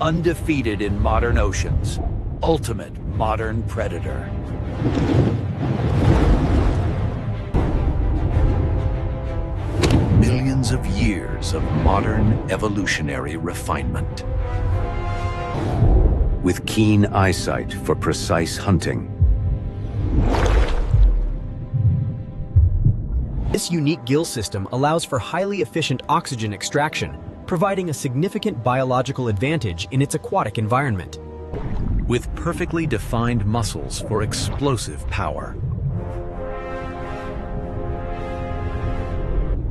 undefeated in modern oceans, ultimate modern predator. Millions of years of modern evolutionary refinement. With keen eyesight for precise hunting. This unique gill system allows for highly efficient oxygen extraction, providing a significant biological advantage in its aquatic environment. With perfectly defined muscles for explosive power.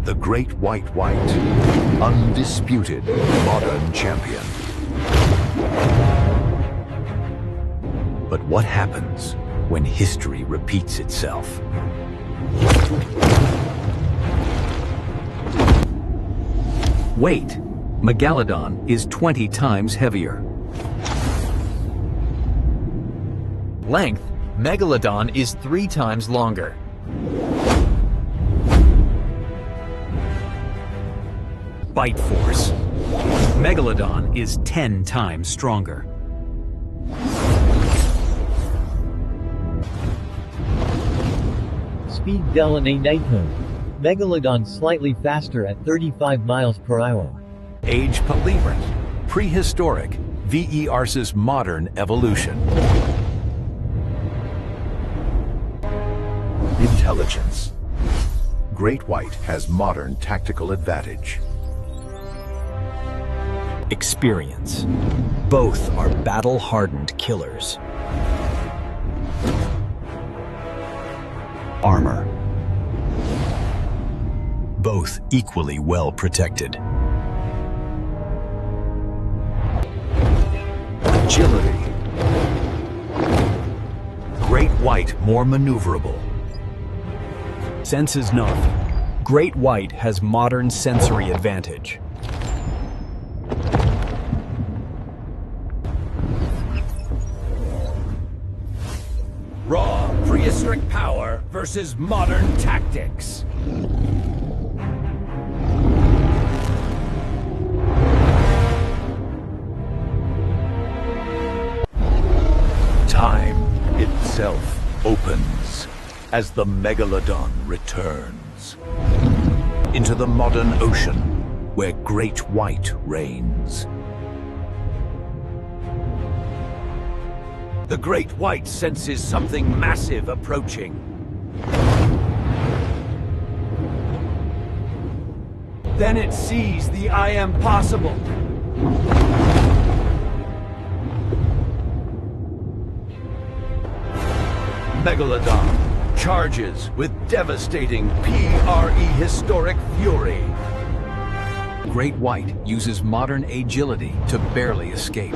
The great white, undisputed modern champion. But what happens when history repeats itself? Weight. Megalodon is 20 times heavier. Length. Megalodon is 3 times longer. Bite force. Megalodon is 10 times stronger. Speed Nighthawk. Megalodon slightly faster at 35 miles per hour. Age Palearctic. Prehistoric versus modern evolution. Intelligence. Great white has modern tactical advantage. Experience. Both are battle-hardened killers. Armor. Both equally well protected. Agility. Great white more maneuverable. Senses nerve. Great white has modern sensory advantage. Raw prehistoric power versus modern tactics. Time itself opens as the Megalodon returns into the modern ocean where great white reigns. The great white senses something massive approaching. Then it sees the I am possible. Megalodon charges with devastating historic fury. Great white uses modern agility to barely escape.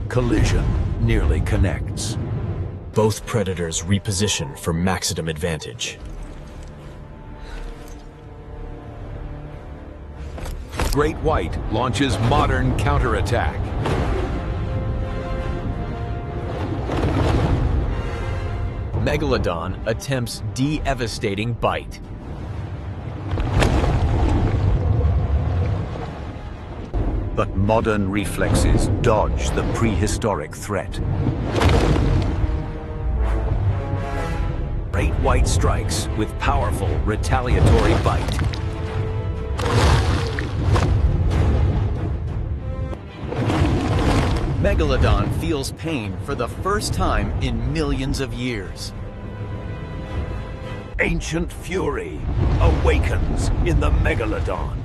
Collision nearly connects. Both predators reposition for maximum advantage. Great white launches modern counterattack. Megalodon attempts devastating bite. But modern reflexes dodge the prehistoric threat. Great white strikes with powerful retaliatory bite. Megalodon feels pain for the first time in millions of years. Ancient fury awakens in the Megalodon.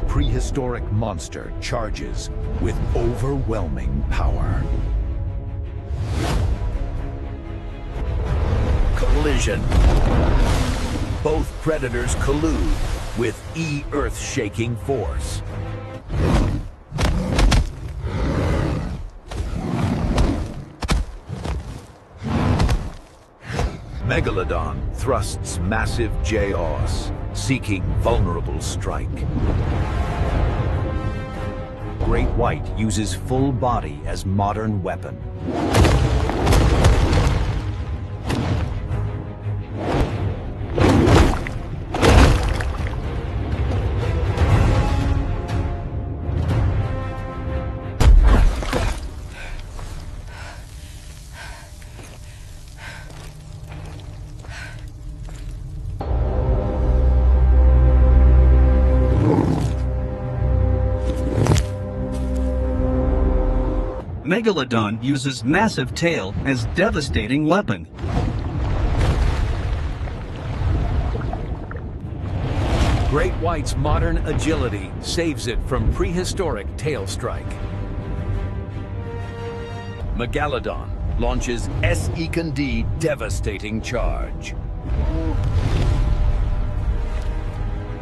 Prehistoric monster charges with overwhelming power. Collision. Both predators collude with earth-shaking force. Megalodon thrusts massive jaws, seeking vulnerable strike. Great white uses full body as modern weapon. Megalodon uses massive tail as devastating weapon. Great White's modern agility saves it from prehistoric tail strike. Megalodon launches S-Econ-D devastating charge.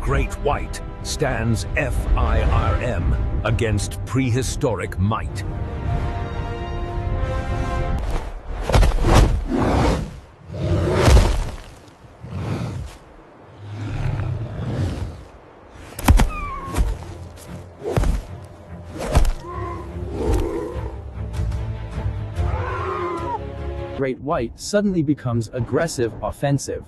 Great White stands FIRM against prehistoric might. Great White suddenly becomes aggressive offensive.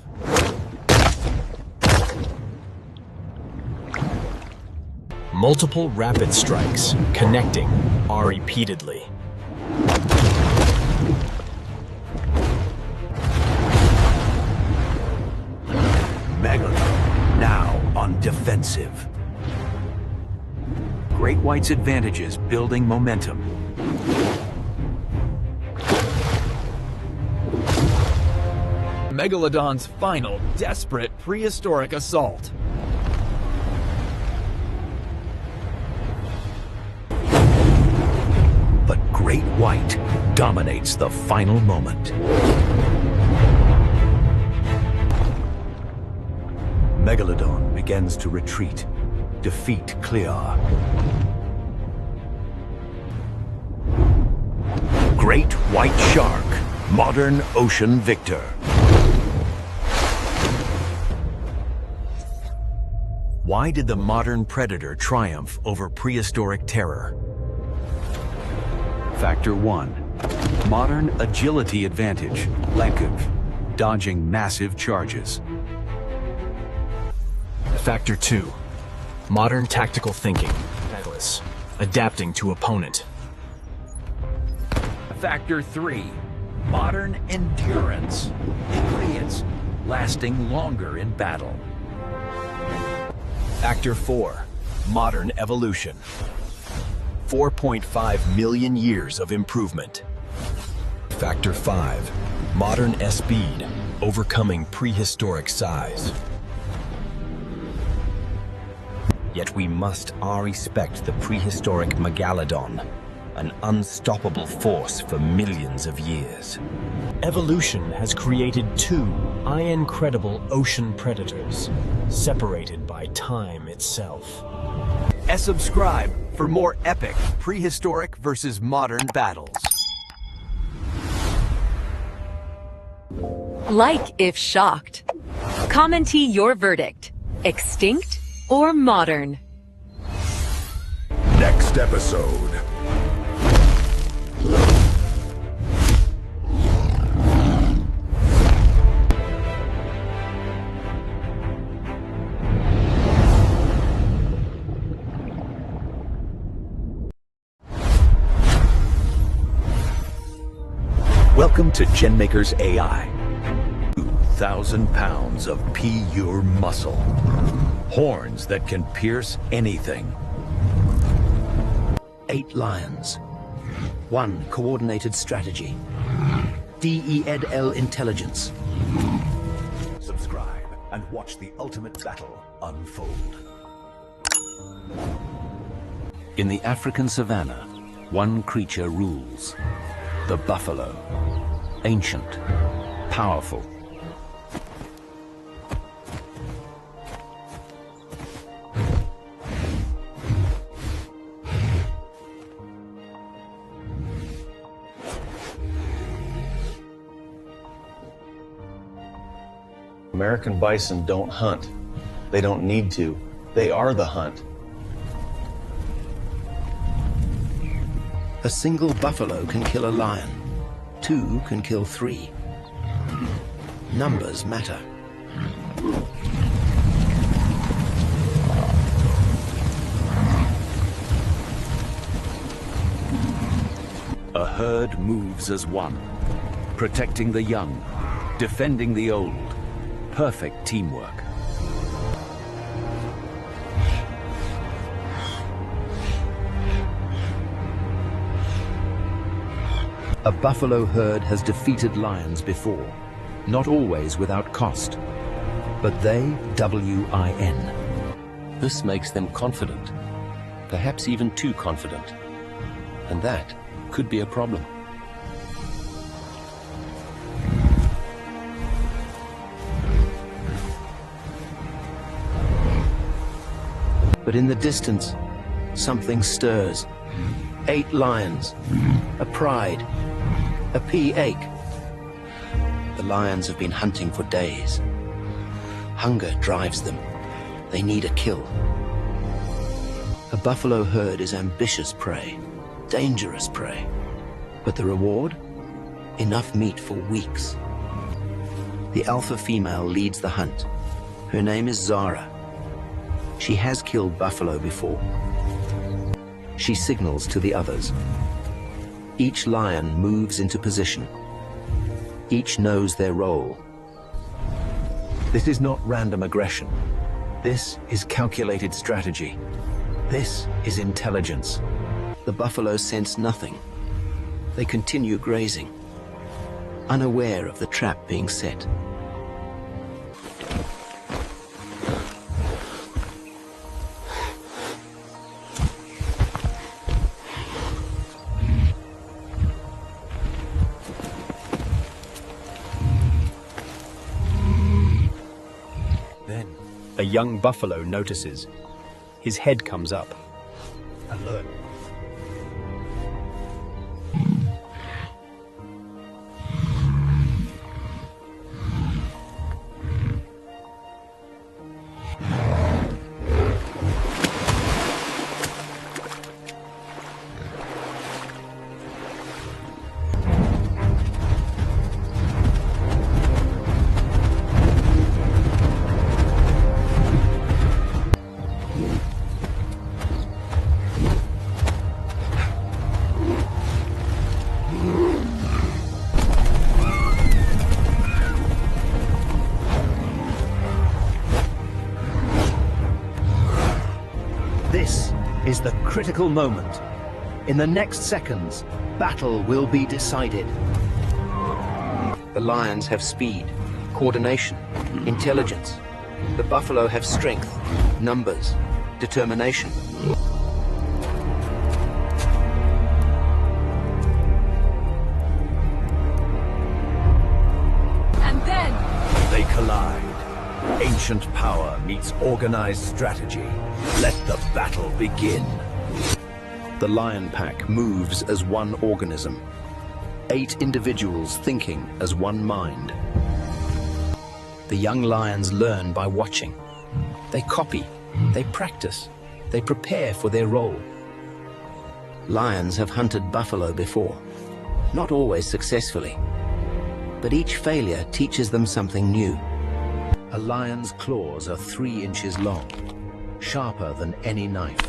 Multiple rapid strikes, connecting, are repeatedly. Megalodon now on defensive. Great White's advantages building momentum. Megalodon's final desperate prehistoric assault. But Great White dominates the final moment. Megalodon begins to retreat. Defeat clear. Great White Shark, modern ocean victor. Why did the modern predator triumph over prehistoric terror? Factor 1. Modern agility advantage, Lankov, dodging massive charges. Factor 2. Modern tactical thinking, Atlas, adapting to opponent. Factor 3. Modern endurance, ingredients, lasting longer in battle. Factor 4. Modern evolution. 4.5 million years of improvement. Factor 5. Modern S-speed, overcoming prehistoric size. Yet we must respect the prehistoric Megalodon, an unstoppable force for millions of years. Evolution has created two incredible ocean predators, separated by time itself. Subscribe for more epic prehistoric versus modern battles. Like if shocked. Commentee your verdict. Extinct or modern? Next episode. Welcome to GenMakers AI. 2,000 pounds of pure muscle. Horns that can pierce anything. 8 lions. 1 coordinated strategy. DEDL intelligence. Subscribe and watch the ultimate battle unfold. In the African savannah, one creature rules. The buffalo. Ancient, powerful. American bison don't hunt. They don't need to. They are the hunt. A single buffalo can kill a lion. Two can kill three. Numbers matter. A herd moves as one, protecting the young, defending the old. Perfect teamwork. A buffalo herd has defeated lions before, not always without cost. But they win. This makes them confident, perhaps even too confident. And that could be a problem. But in the distance, something stirs. 8 lions, a pride, a pea ache. The lions have been hunting for days. Hunger drives them. They need a kill. A buffalo herd is ambitious prey, dangerous prey. But the reward? Enough meat for weeks. The alpha female leads the hunt. Her name is Zara. She has killed buffalo before. She signals to the others. Each lion moves into position. Each knows their role. This is not random aggression. This is calculated strategy. This is intelligence. The buffalo sense nothing. They continue grazing, unaware of the trap being set. Then, a young buffalo notices. His head comes up. Alert. This is the critical moment. In the next seconds, battle will be decided. The lions have speed, coordination, intelligence. The buffalo have strength, numbers, determination. And then They collide. Ancient power meets organized strategy. Let the battle begin. The lion pack moves as one organism. 8 individuals thinking as one mind. The young lions learn by watching. They copy, they practice, they prepare for their role. Lions have hunted buffalo before, not always successfully. But each failure teaches them something new. A lion's claws are 3 inches long, sharper than any knife,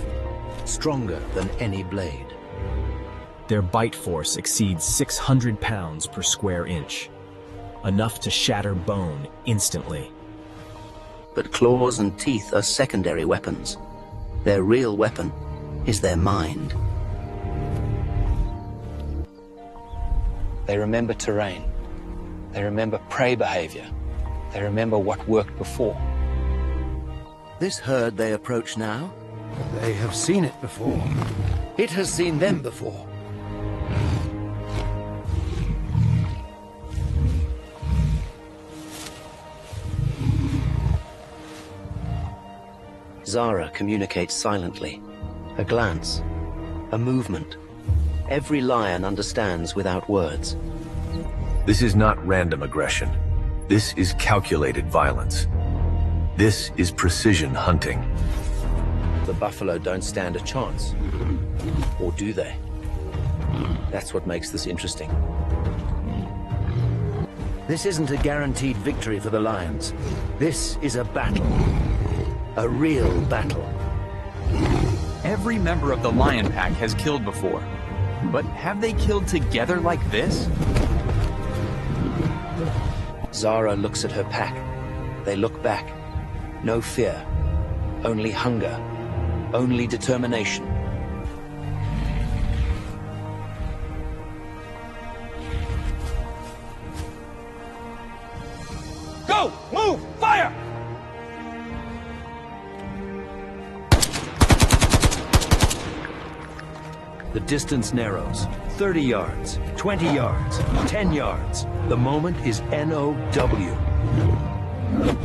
stronger than any blade. Their bite force exceeds 600 pounds per square inch, enough to shatter bone instantly. But claws and teeth are secondary weapons. Their real weapon is their mind. They remember terrain. They remember prey behavior. They remember what worked before. This herd they approach now, They have seen it before. it has seen them before. Zara communicates silently. A glance, a movement. Every lion understands without words. This is not random aggression. This is calculated violence. This is precision hunting. The buffalo don't stand a chance. Or do they? That's what makes this interesting. This isn't a guaranteed victory for the lions. This is a battle. A real battle. Every member of the lion pack has killed before. But have they killed together like this? Zara looks at her pack. They look back. No fear. Only hunger. Only determination. Go! Move! Fire! The distance narrows. 30 yards, 20 yards, 10 yards. The moment is NOW.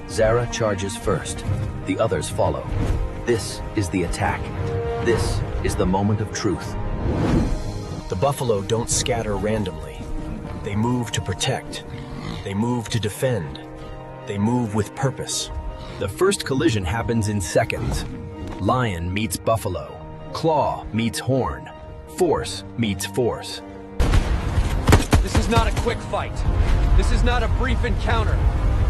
Zara charges first. The others follow. This is the attack. This is the moment of truth. The buffalo don't scatter randomly. They move to protect. They move to defend. They move with purpose. The first collision happens in seconds. Lion meets buffalo. Claw meets horn. Force meets force. This is not a quick fight. This is not a brief encounter.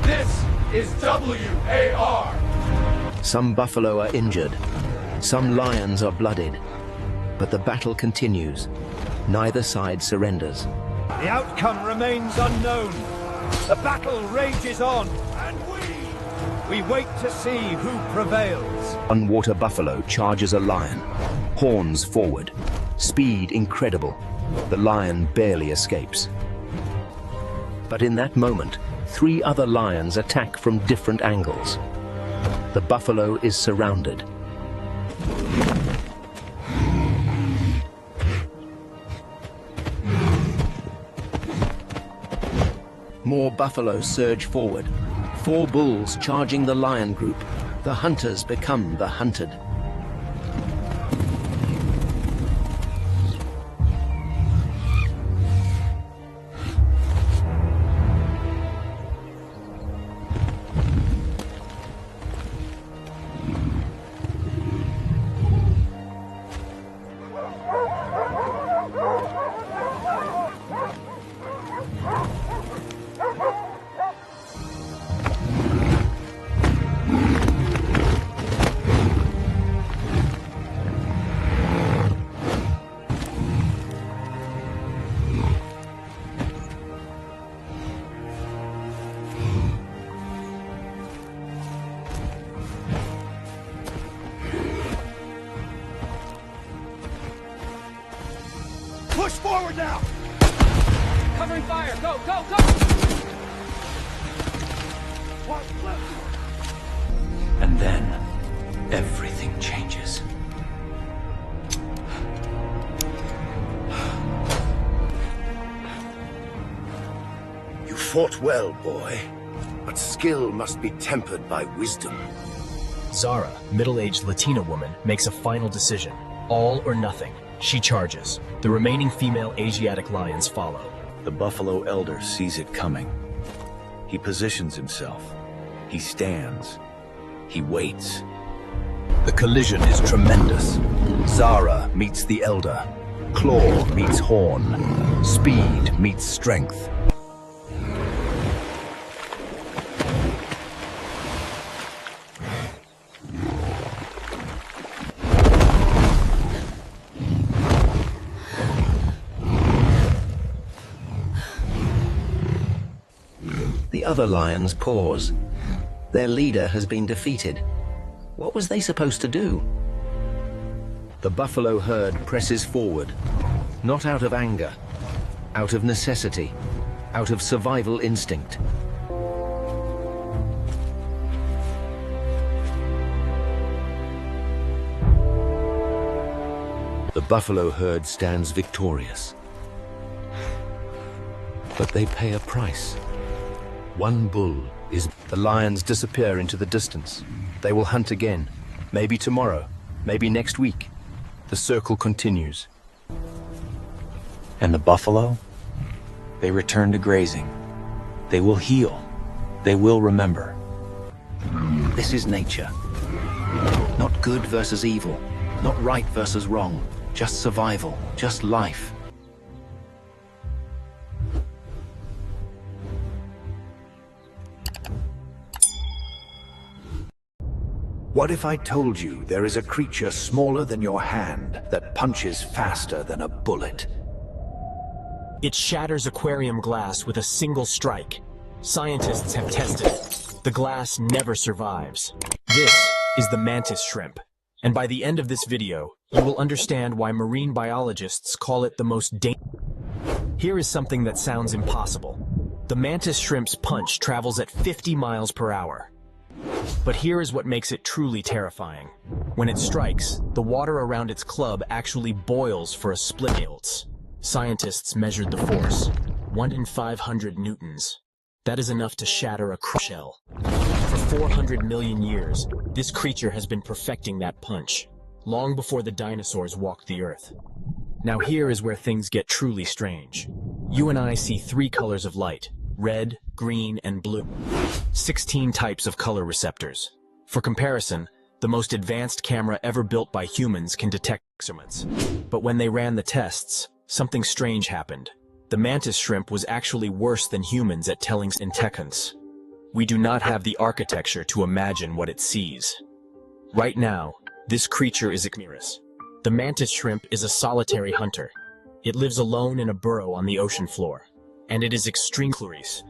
This is WAR. Some buffalo are injured. Some lions are blooded. But the battle continues. Neither side surrenders. The outcome remains unknown. The battle rages on. And we wait to see who prevails. One water buffalo charges a lion. Horns forward. Speed incredible. The lion barely escapes. But in that moment, 3 other lions attack from different angles. The buffalo is surrounded. More buffalo surge forward. 4 bulls charging the lion group. The hunters become the hunted. Push forward now! Covering fire! Go, go, go! And then, everything changes. You fought well, boy. But skill must be tempered by wisdom. Zara, middle-aged Latina woman, makes a final decision. All or nothing. She charges. The remaining female Asiatic lions follow. The buffalo elder sees it coming. He positions himself. He stands. He waits. The collision is tremendous. Zara meets the elder. Claw meets horn. Speed meets strength. The other lions pause. Their leader has been defeated. What was they supposed to do? The buffalo herd presses forward, not out of anger, out of necessity, out of survival instinct. The buffalo herd stands victorious. But they pay a price. One bull is... The lions disappear into the distance. They will hunt again. Maybe tomorrow. Maybe next week. The circle continues. And the buffalo? They return to grazing. They will heal. They will remember. This is nature. Not good versus evil. Not right versus wrong. Just survival. Just life. What if I told you there is a creature smaller than your hand that punches faster than a bullet? It shatters aquarium glass with a single strike. Scientists have tested it. The glass never survives. This is the mantis shrimp. And by the end of this video, you will understand why marine biologists call it the most dangerous. Here is something that sounds impossible. The mantis shrimp's punch travels at 50 miles per hour. But here is what makes it truly terrifying. When it strikes, the water around its club actually boils for a split jolt. Scientists measured the force, 1 in 500 newtons. That is enough to shatter a shell. For 400 million years, this creature has been perfecting that punch, long before the dinosaurs walked the earth. Now here is where things get truly strange. You and I see 3 colors of light: red, green, and blue. 16 types of color receptors. For comparison, the most advanced camera ever built by humans can detect instruments. But when they ran the tests, something strange happened. The mantis shrimp was actually worse than humans at telling in seconds. We do not have the architecture to imagine what it sees. Right now, this creature is ignorant. The mantis shrimp is a solitary hunter. It lives alone in a burrow on the ocean floor. And it is extreme curious.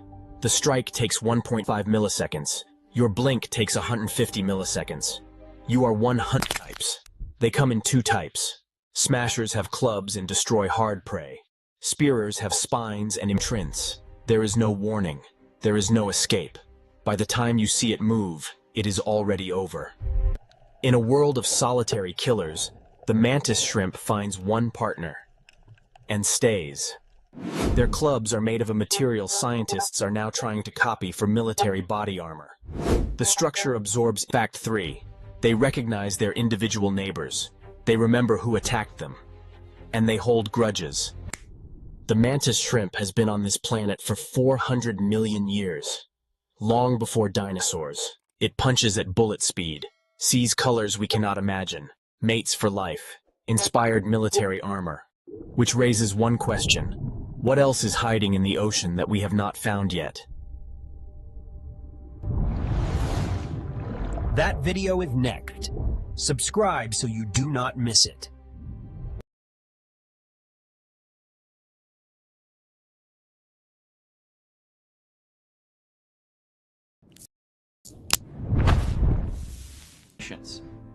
The strike takes 1.5 milliseconds. Your blink takes 150 milliseconds. You are 100 types. They come in 2 types. Smashers have clubs and destroy hard prey. Spearers have spines and imprints. There is no warning. There is no escape. By the time you see it move, it is already over. In a world of solitary killers, the mantis shrimp finds one partner and stays. Their clubs are made of a material scientists are now trying to copy for military body armor. The structure absorbs Fact 3. They recognize their individual neighbors. They remember who attacked them. And they hold grudges. The mantis shrimp has been on this planet for 400 million years. Long before dinosaurs. It punches at bullet speed, sees colors we cannot imagine, mates for life, inspired military armor. Which raises one question. What else is hiding in the ocean that we have not found yet? That video is next. Subscribe so you do not miss it.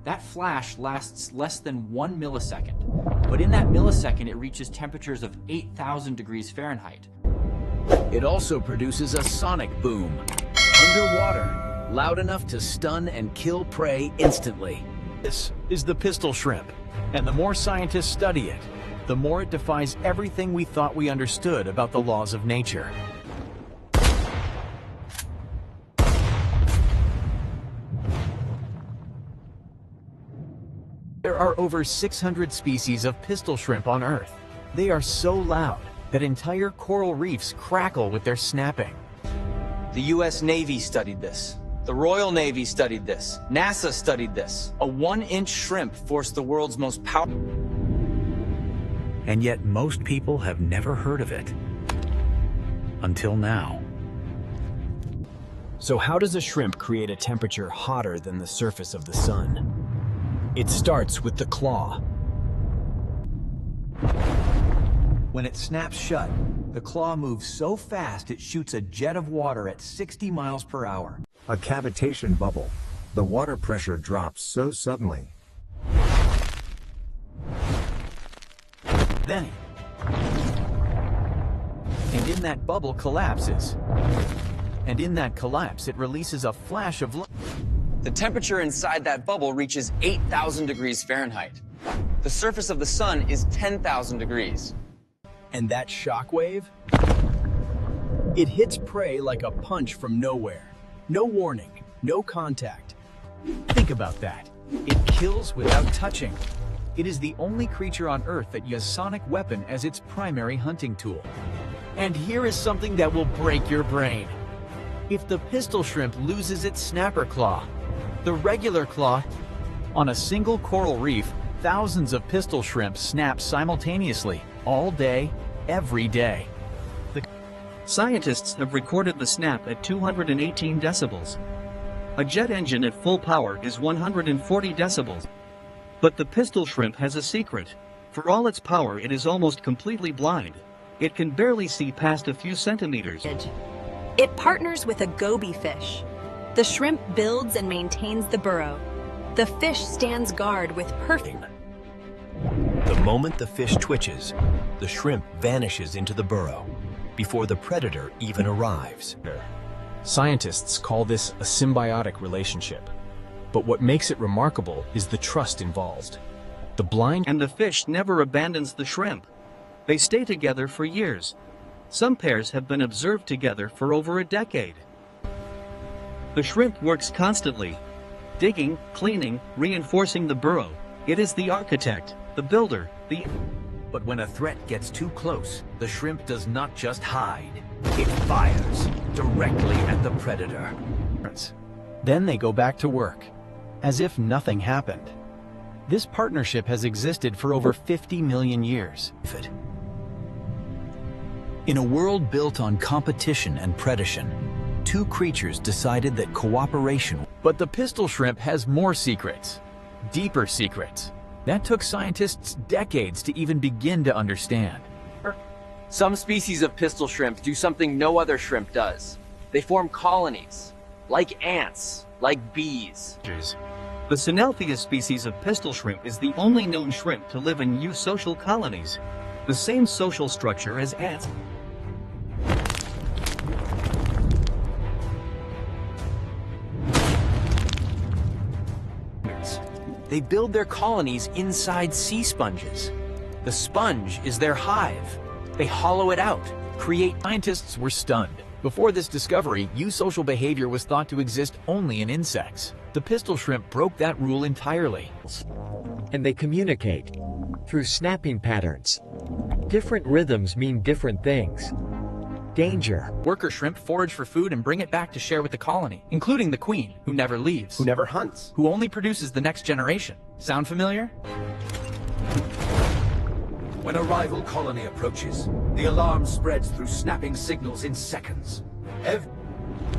That flash lasts less than 1 millisecond, but in that millisecond it reaches temperatures of 8,000 degrees Fahrenheit. It also produces a sonic boom, underwater, loud enough to stun and kill prey instantly. This is the pistol shrimp, and the more scientists study it, the more it defies everything we thought we understood about the laws of nature. There are over 600 species of pistol shrimp on Earth. They are so loud that entire coral reefs crackle with their snapping. The US Navy studied this. The Royal Navy studied this. NASA studied this. A 1-inch shrimp forced the world's most powerful... And yet most people have never heard of it. Until now. So how does a shrimp create a temperature hotter than the surface of the sun? It starts with the claw. When it snaps shut, the claw moves so fast it shoots a jet of water at 60 miles per hour. A cavitation bubble. The water pressure drops so suddenly. Then, and in that bubble collapses. And in that collapse, it releases a flash of light. The temperature inside that bubble reaches 8,000 degrees Fahrenheit. The surface of the sun is 10,000 degrees. And that shock wave? It hits prey like a punch from nowhere. No warning, no contact. Think about that. It kills without touching. It is the only creature on Earth that uses a sonic weapon as its primary hunting tool. And here is something that will break your brain. If the pistol shrimp loses its snapper claw, the regular claw, on a single coral reef, thousands of pistol shrimp snap simultaneously, all day, every day. Scientists have recorded the snap at 218 decibels. A jet engine at full power is 140 decibels. But the pistol shrimp has a secret. For all its power, it is almost completely blind. It can barely see past a few centimeters. It partners with a goby fish. The shrimp builds and maintains the burrow. The fish stands guard with perfect. The moment the fish twitches, the shrimp vanishes into the burrow before the predator even arrives. Scientists call this a symbiotic relationship. But what makes it remarkable is the trust involved. The blind and the fish never abandons the shrimp. They stay together for years. Some pairs have been observed together for over a decade. The shrimp works constantly, digging, cleaning, reinforcing the burrow. It is the architect, the builder, the... But when a threat gets too close, the shrimp does not just hide. It fires directly at the predator. Then they go back to work, as if nothing happened. This partnership has existed for over 50 million years. In a world built on competition and predation, two creatures decided that cooperation... But the pistol shrimp has more secrets, deeper secrets. That took scientists decades to even begin to understand. Some species of pistol shrimp do something no other shrimp does. They form colonies, like ants, like bees. The Synelphia species of pistol shrimp is the only known shrimp to live in eusocial colonies, the same social structure as ants. They build their colonies inside sea sponges. The sponge is their hive. They hollow it out, create... Scientists were stunned. Before this discovery, eusocial behavior was thought to exist only in insects. The pistol shrimp broke that rule entirely. And they communicate through snapping patterns. Different rhythms mean different things. Danger. Worker shrimp forage for food and bring it back to share with the colony, including the queen, who never leaves. Who never hunts. Who only produces the next generation. Sound familiar? When a rival colony approaches, the alarm spreads through snapping signals in seconds.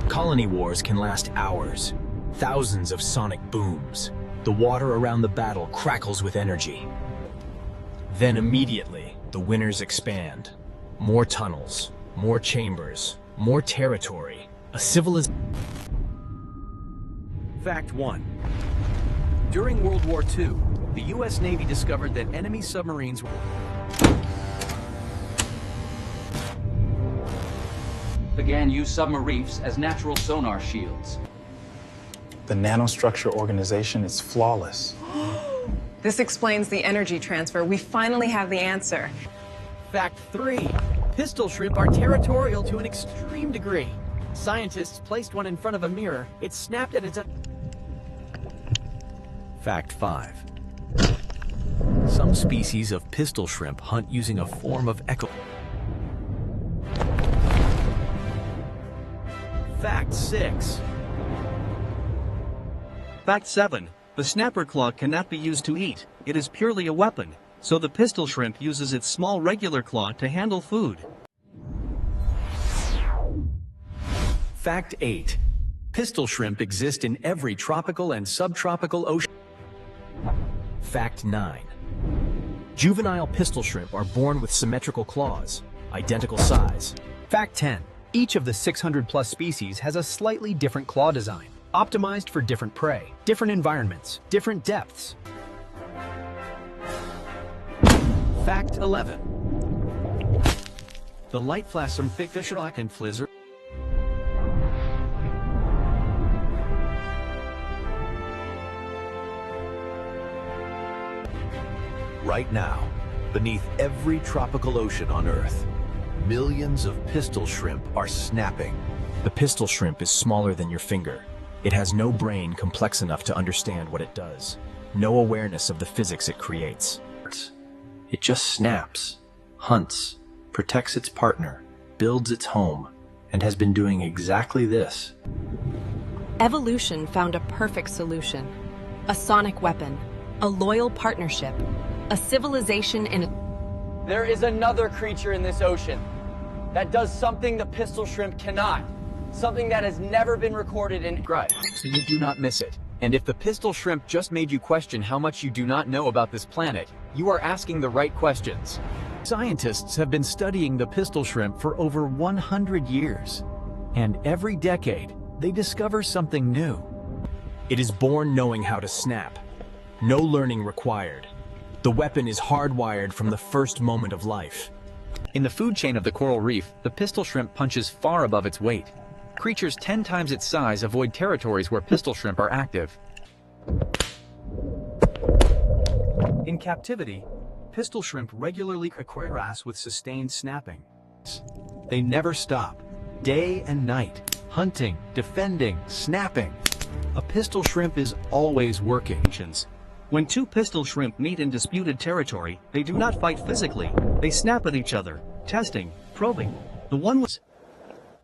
Colony wars can last hours. Thousands of sonic booms. The water around the battle crackles with energy. Then immediately, the winners expand. More tunnels, more chambers, more territory. A civilization. Fact 1. During World War II, the U.S. Navy discovered that enemy submarines began use submarines as natural sonar shields. The nanostructure organization is flawless. This explains the energy transfer. We finally have the answer. Fact 3. Pistol shrimp are territorial to an extreme degree. Scientists placed one in front of a mirror. It snapped at its... Fact 5. Some species of pistol shrimp hunt using a form of echo... Fact 6. Fact 7. The snapper claw cannot be used to eat. It is purely a weapon. So the pistol shrimp uses its small regular claw to handle food. Fact 8. Pistol shrimp exist in every tropical and subtropical ocean. Fact 9. Juvenile pistol shrimp are born with symmetrical claws, identical size. Fact 10. Each of the 600+ species has a slightly different claw design, optimized for different prey, different environments, different depths. Fact 11. The light flash from Fischerlock and Flizzard. Right now, beneath every tropical ocean on Earth, millions of pistol shrimp are snapping. The pistol shrimp is smaller than your finger. It has no brain complex enough to understand what it does, no awareness of the physics it creates. It just snaps, hunts, protects its partner, builds its home, and has been doing exactly this. Evolution found a perfect solution. A sonic weapon, a loyal partnership, a civilization in a... There is another creature in this ocean that does something the pistol shrimp cannot. Something that has never been recorded in... Right, so you do not miss it. And if the pistol shrimp just made you question how much you do not know about this planet, you are asking the right questions. Scientists have been studying the pistol shrimp for over 100 years. And every decade, they discover something new. It is born knowing how to snap. No learning required. The weapon is hardwired from the first moment of life. In the food chain of the coral reef, the pistol shrimp punches far above its weight. Creatures 10 times its size avoid territories where pistol shrimp are active. In captivity, pistol shrimp regularly harass with sustained snapping. They never stop, day and night, hunting, defending, snapping. A pistol shrimp is always working. When two pistol shrimp meet in disputed territory, they do not fight physically. They snap at each other, testing, probing.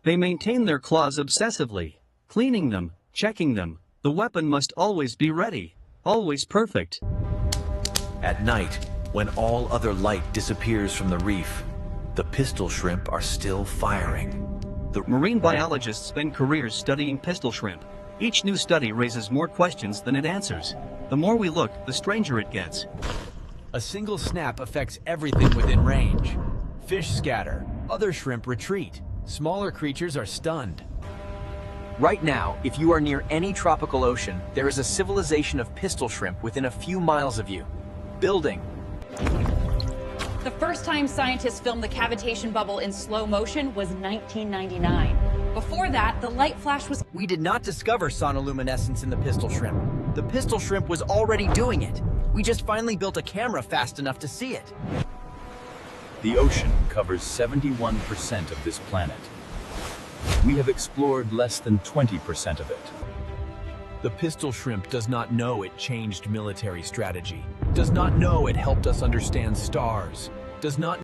They maintain their claws obsessively, cleaning them, checking them. The weapon must always be ready, always perfect. At night, when all other light disappears from the reef, the pistol shrimp are still firing. The marine biologists spend careers studying pistol shrimp. Each new study raises more questions than it answers. The more we look, the stranger it gets. A single snap affects everything within range. Fish scatter, other shrimp retreat. Smaller creatures are stunned. Right now, if you are near any tropical ocean, there is a civilization of pistol shrimp within a few miles of you. Building. The first time scientists filmed the cavitation bubble in slow motion was 1999. Before that, the light flash was... We did not discover sonoluminescence in the pistol shrimp. The pistol shrimp was already doing it. We just finally built a camera fast enough to see it. The ocean covers 71% of this planet. We have explored less than 20% of it. The pistol shrimp does not know it changed military strategy, does not know it helped us understand stars, does not...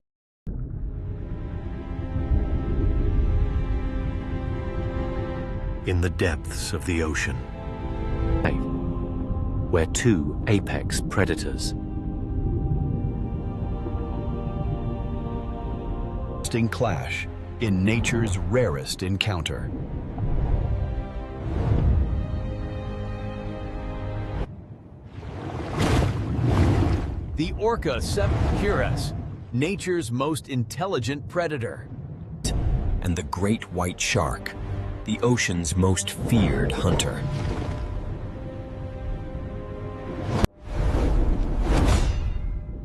In the depths of the ocean, where two apex predators clash in nature's rarest encounter. The orca Sepurus, nature's most intelligent predator. And the great white shark, the ocean's most feared hunter.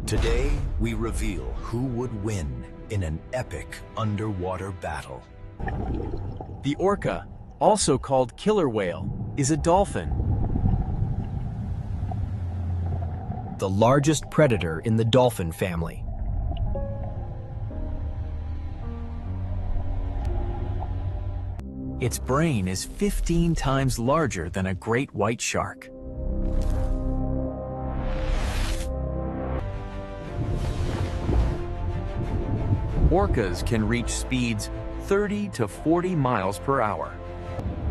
Today, we reveal who would win in an epic underwater battle. The orca, also called killer whale, is a dolphin. The largest predator in the dolphin family. Its brain is 15 times larger than a great white shark. Orcas can reach speeds 30 to 40 miles per hour.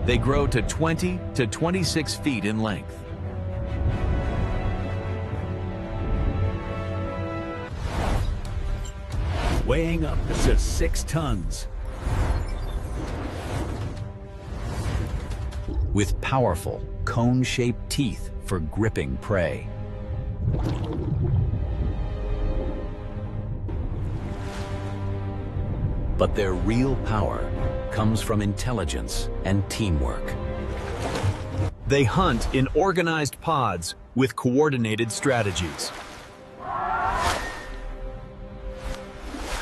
They grow to 20 to 26 feet in length. weighing up to 6 tons. With powerful, cone-shaped teeth for gripping prey. But their real power comes from intelligence and teamwork. They hunt in organized pods with coordinated strategies.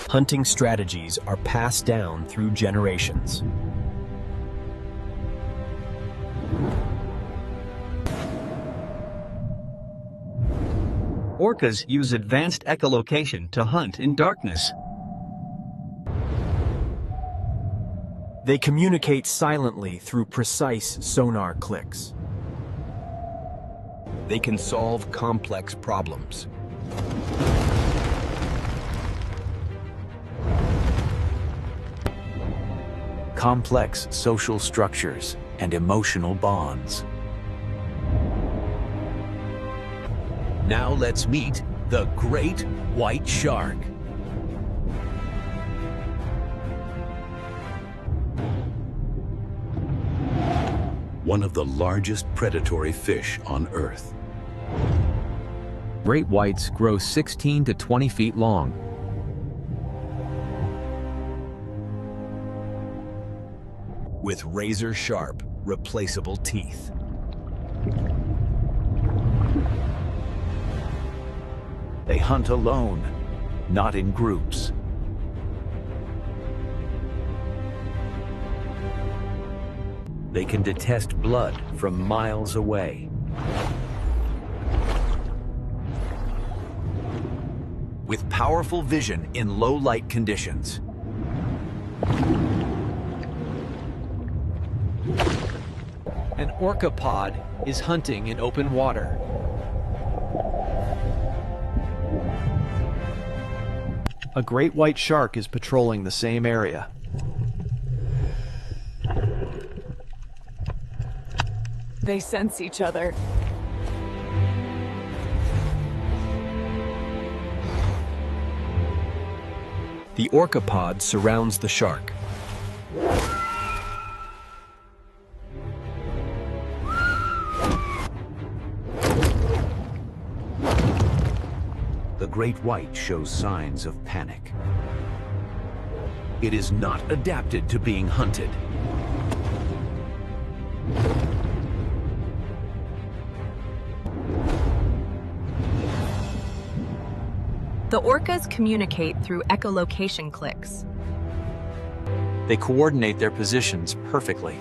Hunting strategies are passed down through generations. Orcas use advanced echolocation to hunt in darkness. They communicate silently through precise sonar clicks. They can solve complex problems. Complex social structures and emotional bonds. Now let's meet the great white shark. one of the largest predatory fish on Earth. Great whites grow 16 to 20 feet long. With razor-sharp, replaceable teeth. They hunt alone, not in groups. They can detect blood from miles away. With powerful vision in low light conditions. An orcapod is hunting in open water. A great white shark is patrolling the same area. They sense each other. The orcapod surrounds the shark. The great white shows signs of panic. It is not adapted to being hunted. The orcas communicate through echolocation clicks. They coordinate their positions perfectly.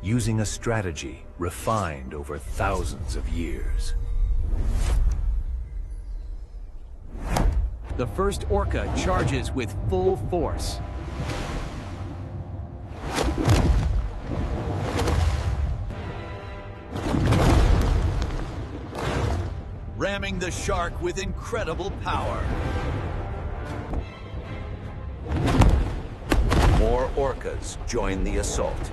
Using a strategy refined over thousands of years. The first orca charges with full force. Ramming the shark with incredible power. More orcas join the assault.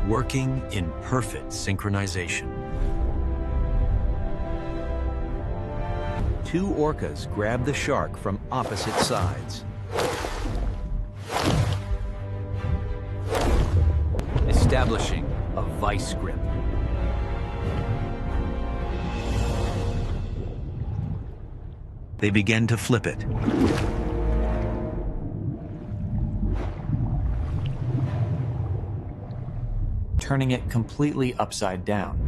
Working in perfect synchronization. Two orcas grab the shark from opposite sides. Establishing a vice grip. They begin to flip it. Turning it completely upside down.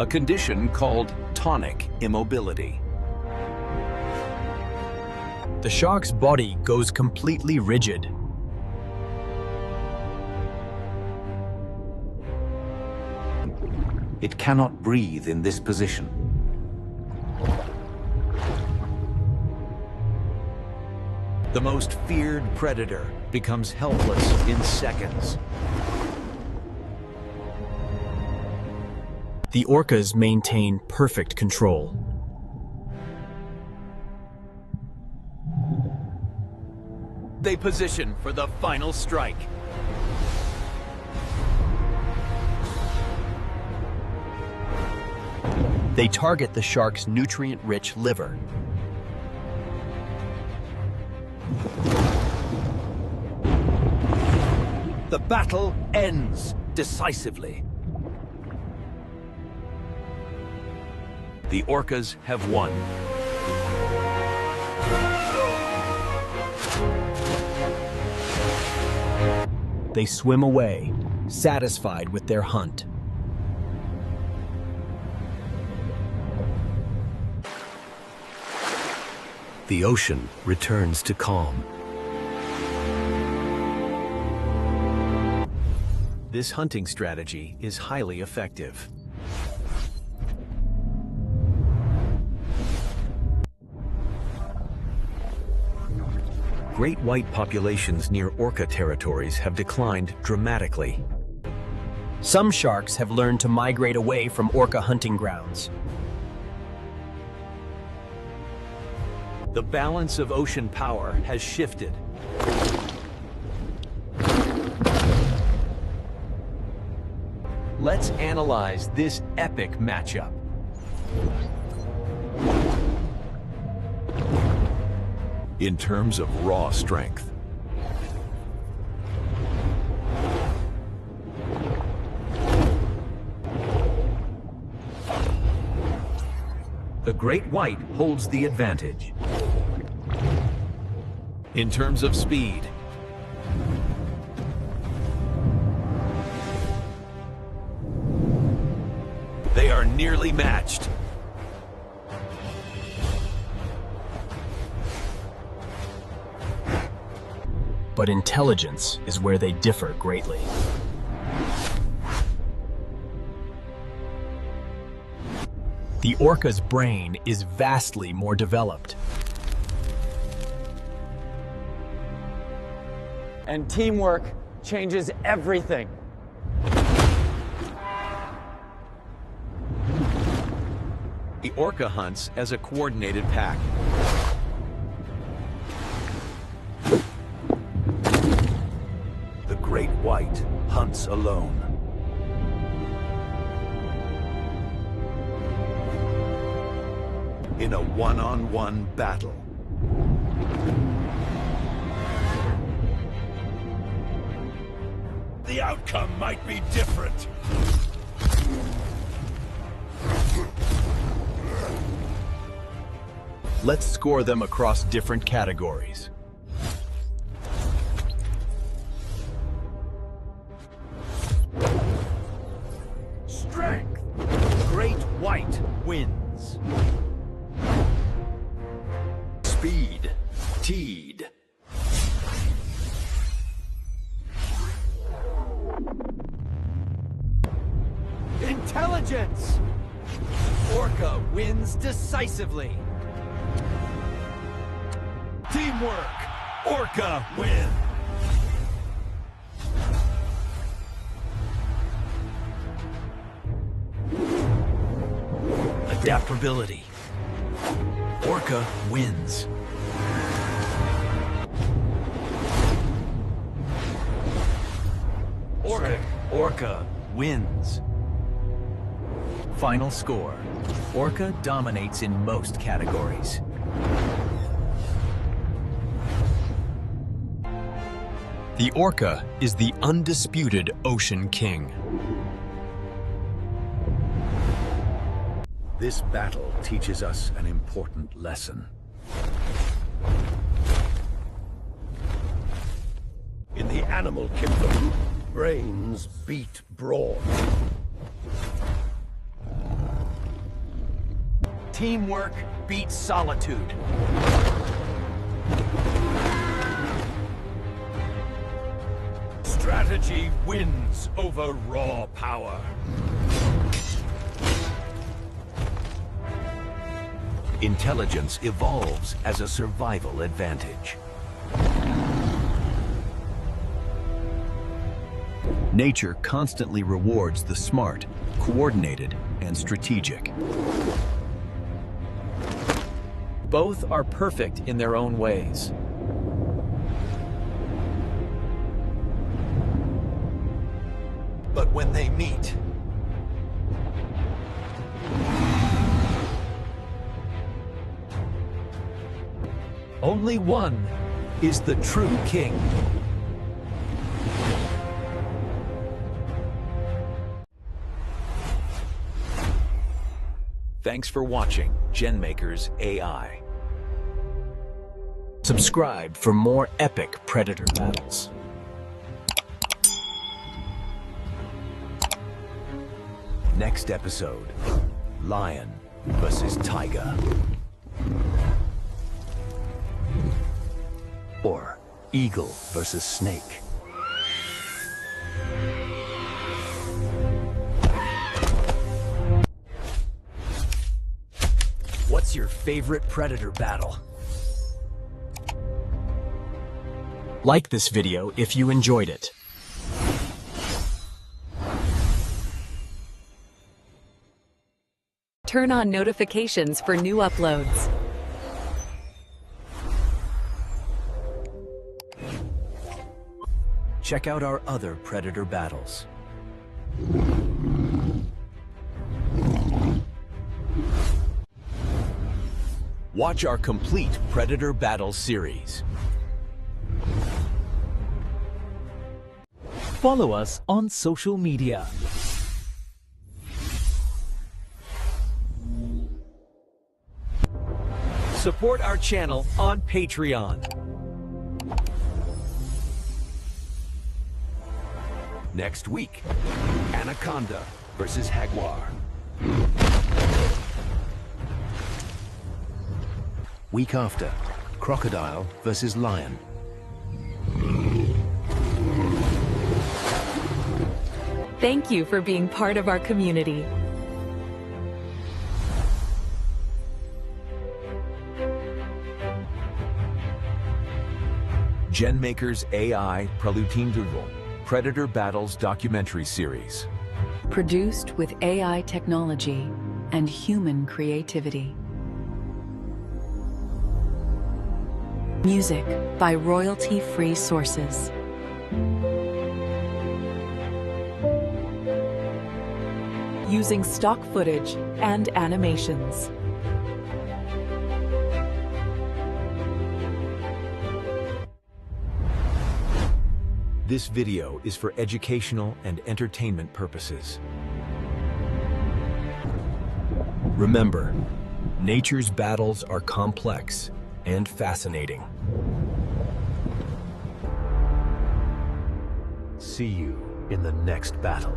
A condition called tonic immobility. The shark's body goes completely rigid. It cannot breathe in this position. The most feared predator becomes helpless in seconds. The orcas maintain perfect control. They position for the final strike. They target the shark's nutrient-rich liver. The battle ends decisively. The orcas have won. They swim away, satisfied with their hunt. The ocean returns to calm. This hunting strategy is highly effective. Great white populations near orca territories have declined dramatically. Some sharks have learned to migrate away from orca hunting grounds. The balance of ocean power has shifted. Let's analyze this epic matchup. In terms of raw strength, the great white holds the advantage. in terms of speed, they are nearly matched. But intelligence is where they differ greatly. The orca's brain is vastly more developed. And teamwork changes everything. The orca hunts as a coordinated pack. The great white hunts alone. In a one-on-one battle. The outcome might be different. Let's score them across different categories. Strength. Great white wins. Speed. Teed. Intelligence. Orca wins decisively. Teamwork. Orca win. Adaptability. Orca wins. Orca wins. Final score. Orca dominates in most categories. The orca is the undisputed ocean king. This battle teaches us an important lesson. In the animal kingdom, brains beat brawn. Teamwork beats solitude. Strategy wins over raw power. Intelligence evolves as a survival advantage. Nature constantly rewards the smart, coordinated, and strategic. Both are perfect in their own ways. But when they meet, Only one is the true king. thanks for watching GenMakers AI. Subscribe for more epic predator battles. Next episode, lion versus tiger. Or eagle versus snake. What's your favorite predator battle? Like this video if you enjoyed it. Turn on notifications for new uploads. Check out our other predator battles. Watch our complete Predator Battle series. Follow us on social media. Support our channel on Patreon. Next week, Anaconda versus Jaguar. Week after, Crocodile versus Lion. Thank you for being part of our community. GenMakers AI Prelutindruval Predator Battles documentary series. Produced with AI technology and human creativity. Music by royalty-free sources. Using stock footage and animations. This video is for educational and entertainment purposes. Remember, nature's battles are complex and fascinating. See you in the next battle.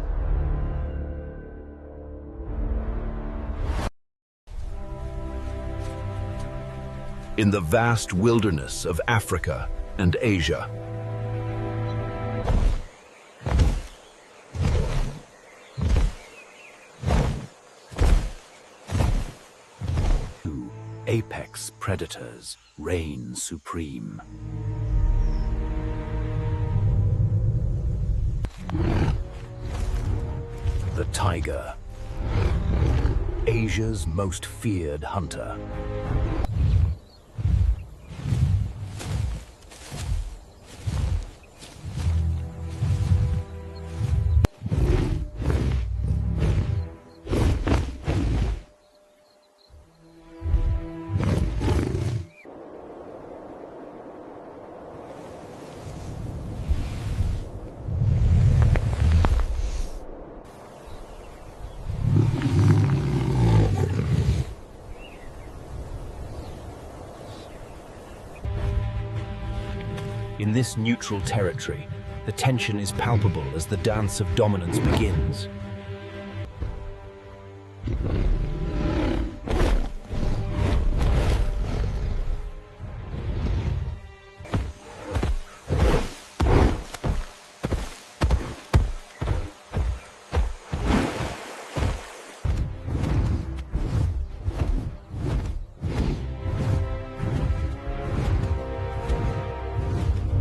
In the vast wilderness of Africa and Asia, apex predators reign supreme. The tiger, Asia's most feared hunter. In this neutral territory, the tension is palpable as the dance of dominance begins.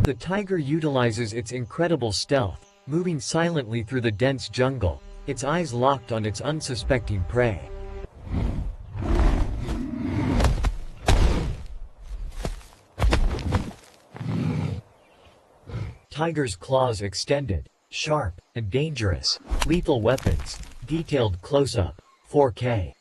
The tiger utilizes its incredible stealth, moving silently through the dense jungle, its eyes locked on its unsuspecting prey. Tiger's claws extended, sharp, and dangerous, lethal weapons, detailed close-up, 4K.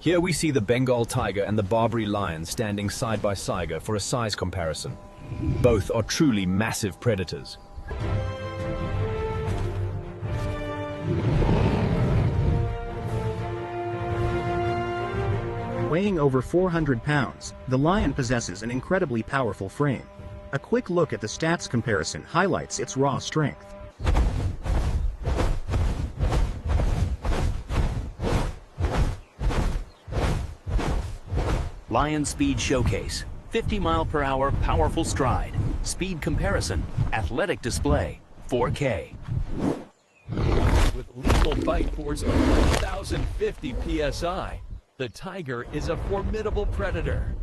Here we see the Bengal tiger and the Barbary lion standing side by side for a size comparison. Both are truly massive predators. Weighing over 400 pounds, the lion possesses an incredibly powerful frame. A quick look at the stats comparison highlights its raw strength. Lion Speed Showcase. 50-mile-per-hour powerful stride. Speed comparison. Athletic display. 4K. With lethal bite force of 1,050 psi, the tiger is a formidable predator.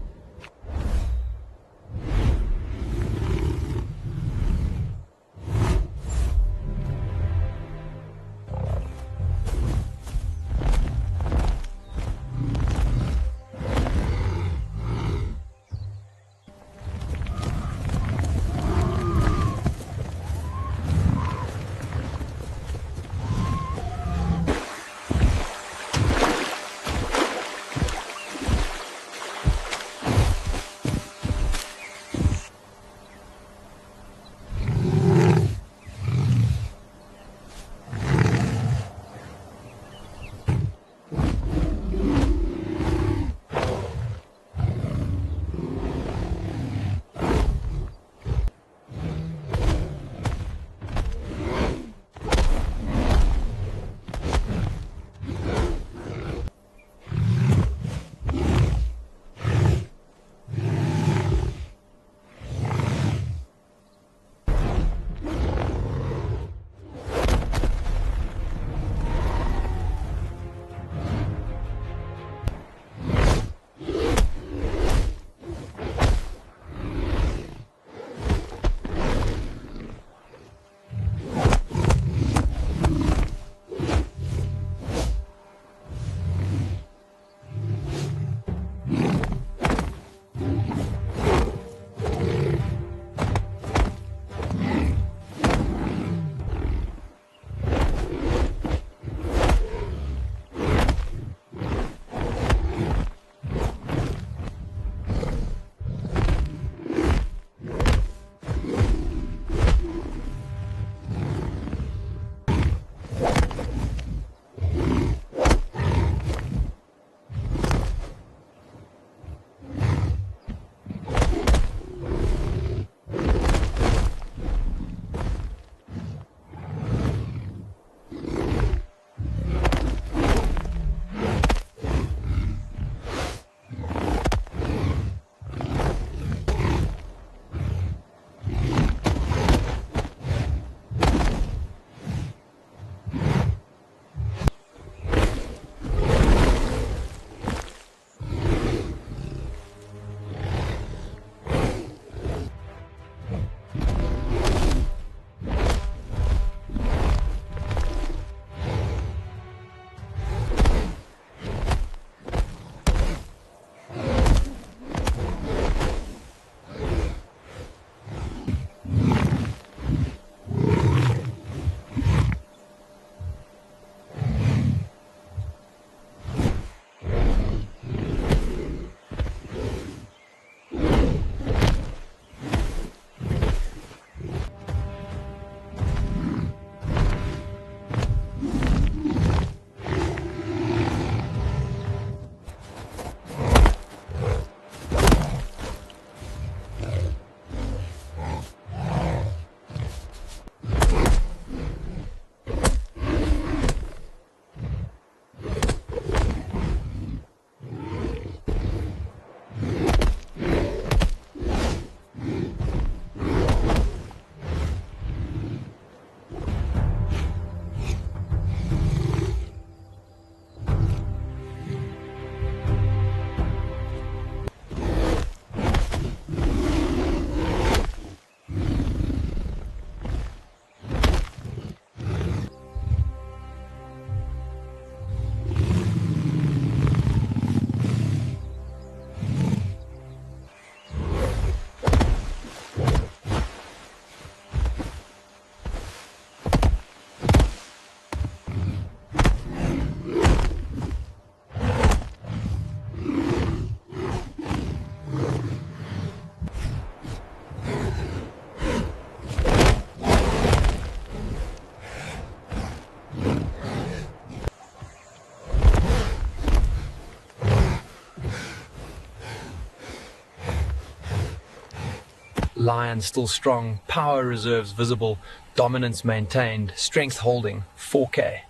Lion still strong, power reserves visible, dominance maintained, strength holding, 4K.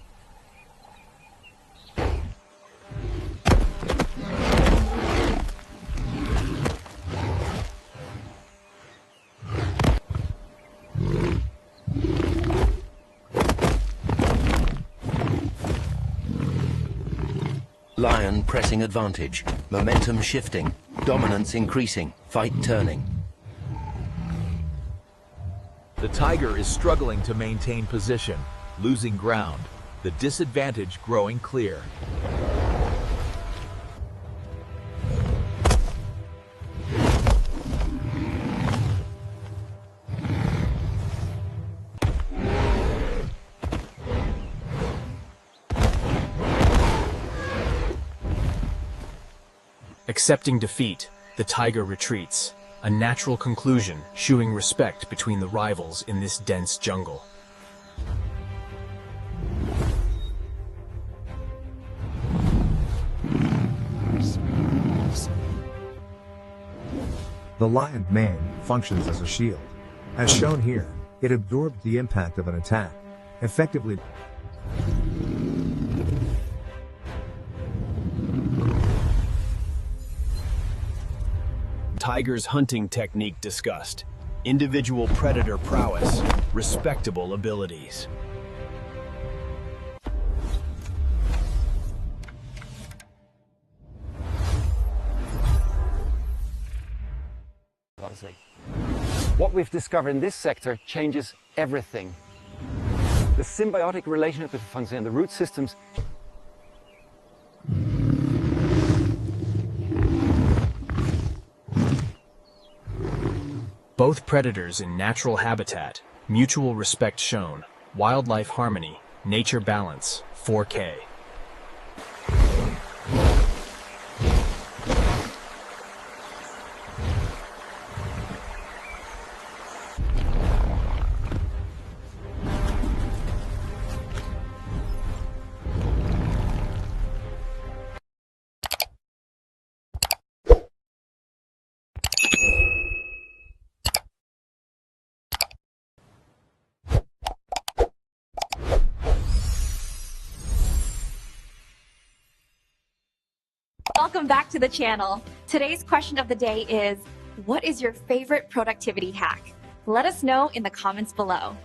Lion pressing advantage, momentum shifting, dominance increasing, fight turning. The tiger is struggling to maintain position, losing ground, the disadvantage growing clear. Accepting defeat, the tiger retreats, a natural conclusion shewing respect between the rivals in this dense jungle. The lioned mane functions as a shield. As shown here, it absorbed the impact of an attack, effectively. Tiger's hunting technique discussed. Individual predator prowess, respectable abilities. What we've discovered in this sector changes everything. The symbiotic relationship with fungi and the root systems. Both predators in natural habitat, mutual respect shown, wildlife harmony, nature balance, 4K. Welcome back to the channel. Today's question of the day is, what is your favorite productivity hack? Let us know in the comments below.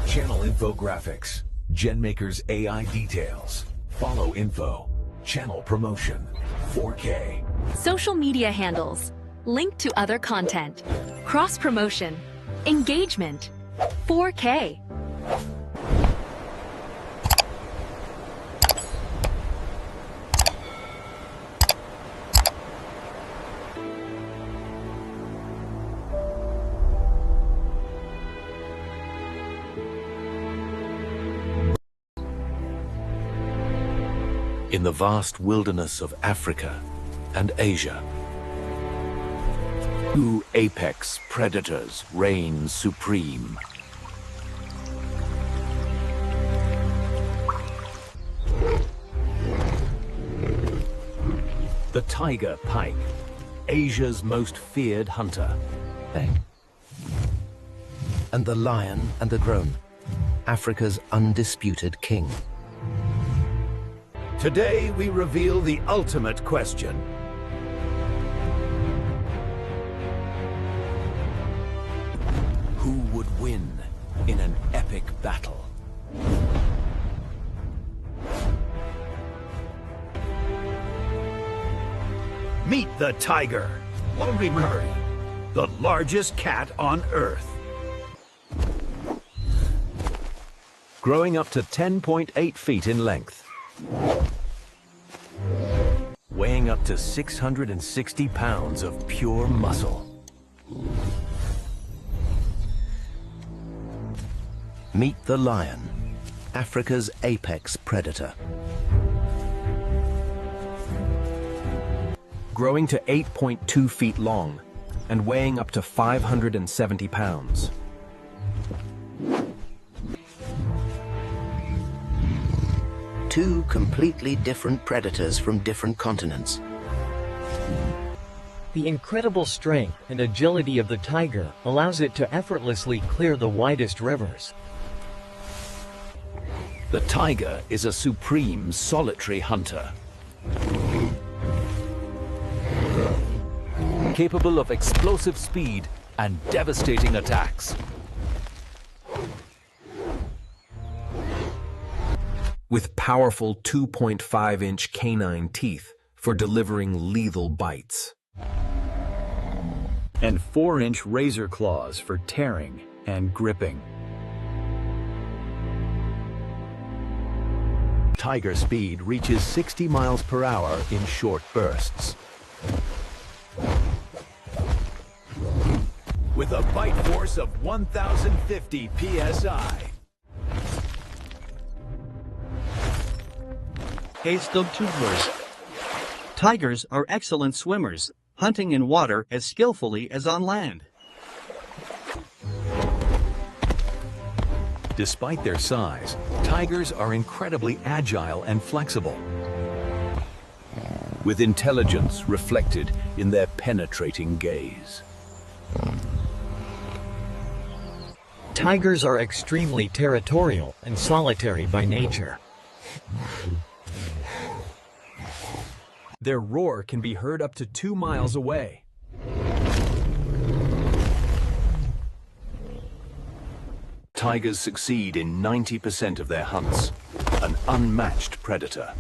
Channel infographics, GenMakers AI details, follow info, channel promotion, 4K. Social media handles, link to other content, cross-promotion, engagement, 4K. In the vast wilderness of Africa and Asia, two apex predators reign supreme. The tiger pike, Asia's most feared hunter. and the lion and the drone, Africa's undisputed king. Today we reveal the ultimate question. Who would win in an epic battle? Meet the tiger, Laurie Murray, the largest cat on Earth. Growing up to 10.8 feet in length. Weighing up to 660 pounds of pure muscle. Meet the lion, Africa's apex predator. Growing to 8.2 feet long and weighing up to 570 pounds. Two completely different predators from different continents. The incredible strength and agility of the tiger allows it to effortlessly clear the widest rivers. The tiger is a supreme solitary hunter. Capable of explosive speed and devastating attacks. With powerful 2.5-inch canine teeth for delivering lethal bites. And 4-inch razor claws for tearing and gripping. Tiger speed reaches 60 miles per hour in short bursts. With a bite force of 1,050 psi. Haste of tubers. Tigers are excellent swimmers, hunting in water as skillfully as on land. Despite their size, tigers are incredibly agile and flexible, with intelligence reflected in their penetrating gaze. Tigers are extremely territorial and solitary by nature. Their roar can be heard up to 2 miles away. Tigers succeed in 90% of their hunts, an unmatched predator.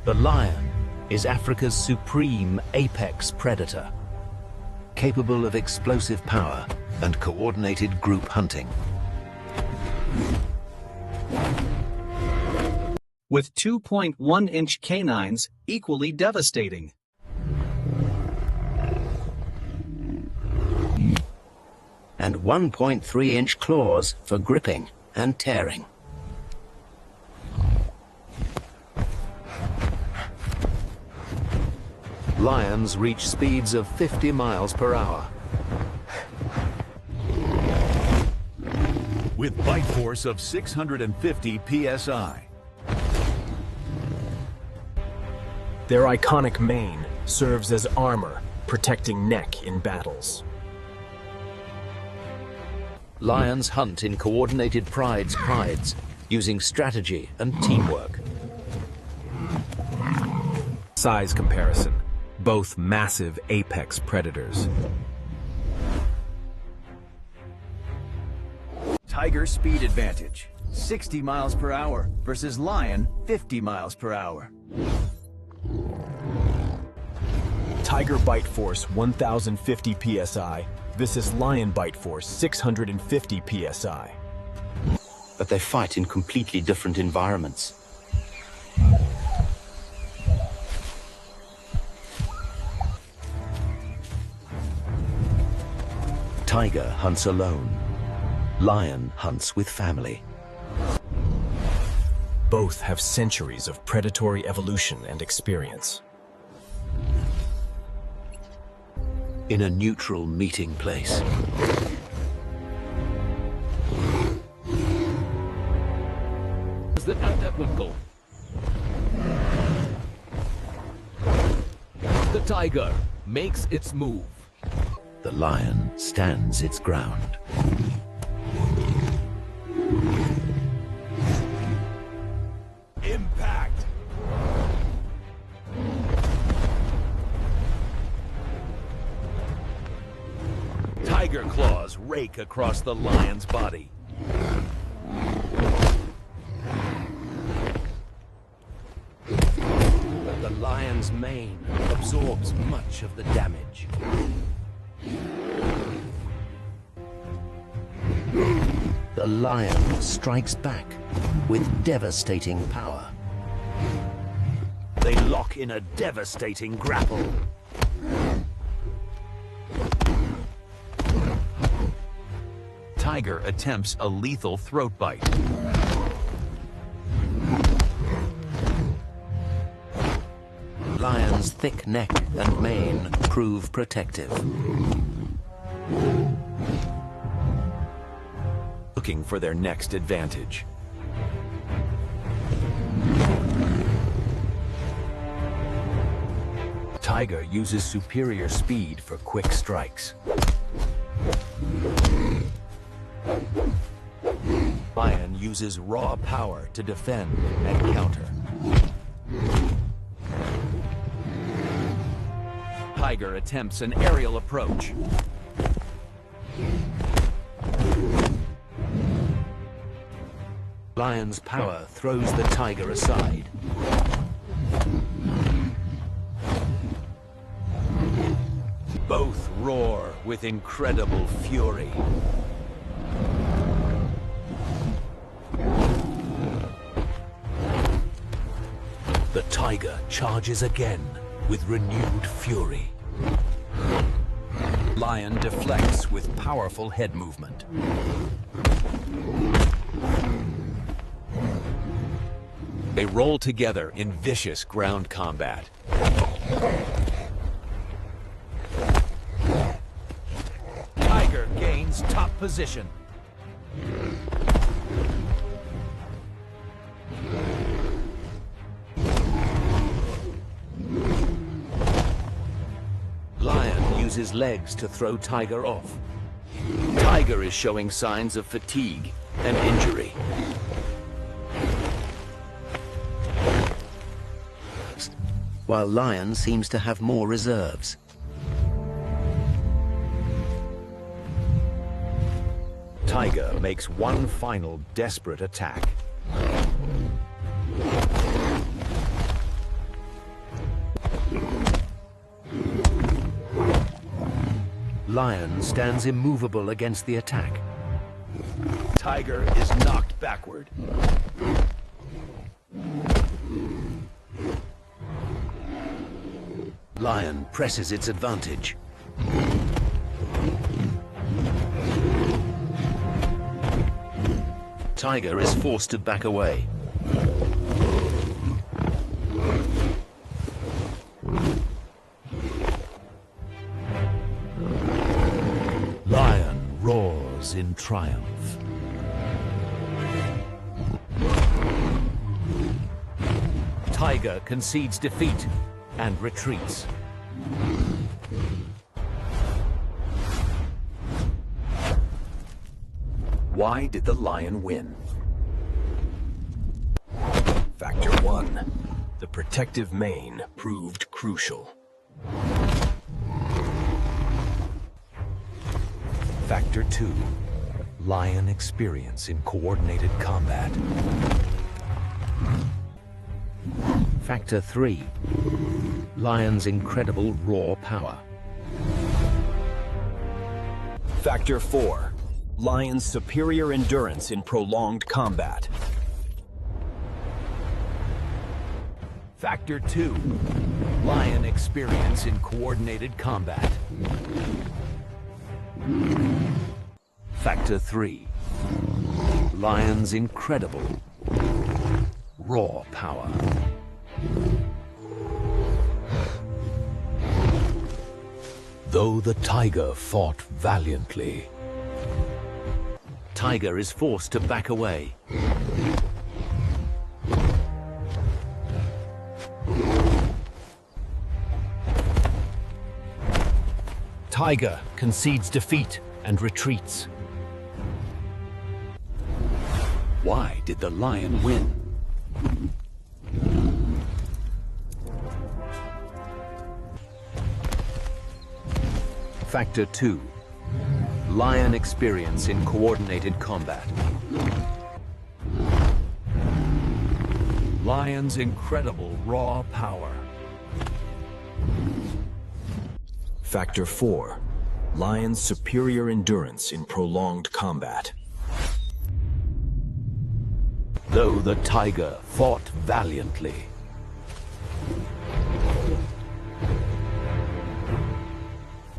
The lion is Africa's supreme apex predator, capable of explosive power and coordinated group hunting. With 2.1-inch canines, equally devastating. And 1.3-inch claws for gripping and tearing. Lions reach speeds of 50 miles per hour. With bite force of 650 psi. Their iconic mane serves as armor, protecting neck in battles. Lions hunt in coordinated prides, using strategy and teamwork. Size comparison, both massive apex predators. Tiger speed advantage, 60 miles per hour versus lion, 50 miles per hour. Tiger bite force 1,050 psi versus lion bite force 650 psi. But they fight in completely different environments. Tiger hunts alone. Lion hunts with family. Both have centuries of predatory evolution and experience. In a neutral meeting place. The tiger makes its move. The lion stands its ground. Impact! Tiger claws rake across the lion's body. The lion's mane absorbs much of the damage. The lion strikes back with devastating power. They lock in a devastating grapple. Tiger attempts a lethal throat bite. Lion's thick neck and mane prove protective. Looking for their next advantage. Tiger uses superior speed for quick strikes. Lion uses raw power to defend and counter. Tiger attempts an aerial approach. Lion's power throws the tiger aside. Both roar with incredible fury. The tiger charges again with renewed fury. Lion deflects with powerful head movement. They roll together in vicious ground combat. Tiger gains top position. Lion uses legs to throw tiger off. Tiger is showing signs of fatigue and injury. While lion seems to have more reserves. Tiger makes one final desperate attack. Lion stands immovable against the attack. Tiger is knocked backward. Lion presses its advantage. Tiger is forced to back away. Lion roars in triumph. Tiger concedes defeat and retreats. Why did the lion win? Factor 1. The protective mane proved crucial. Factor 2. Lion experience in coordinated combat. Factor 3. Lion's incredible raw power. Factor 4. Lion's superior endurance in prolonged combat. Factor 2. Lion experience in coordinated combat. Factor 3. Lion's incredible raw power. Though the tiger fought valiantly, Tiger is forced to back away. tiger concedes defeat and retreats. Why did the lion win? Factor 2. Lion experience in coordinated combat. Lion's incredible raw power. Factor 4. Lion's superior endurance in prolonged combat. Though the tiger fought valiantly.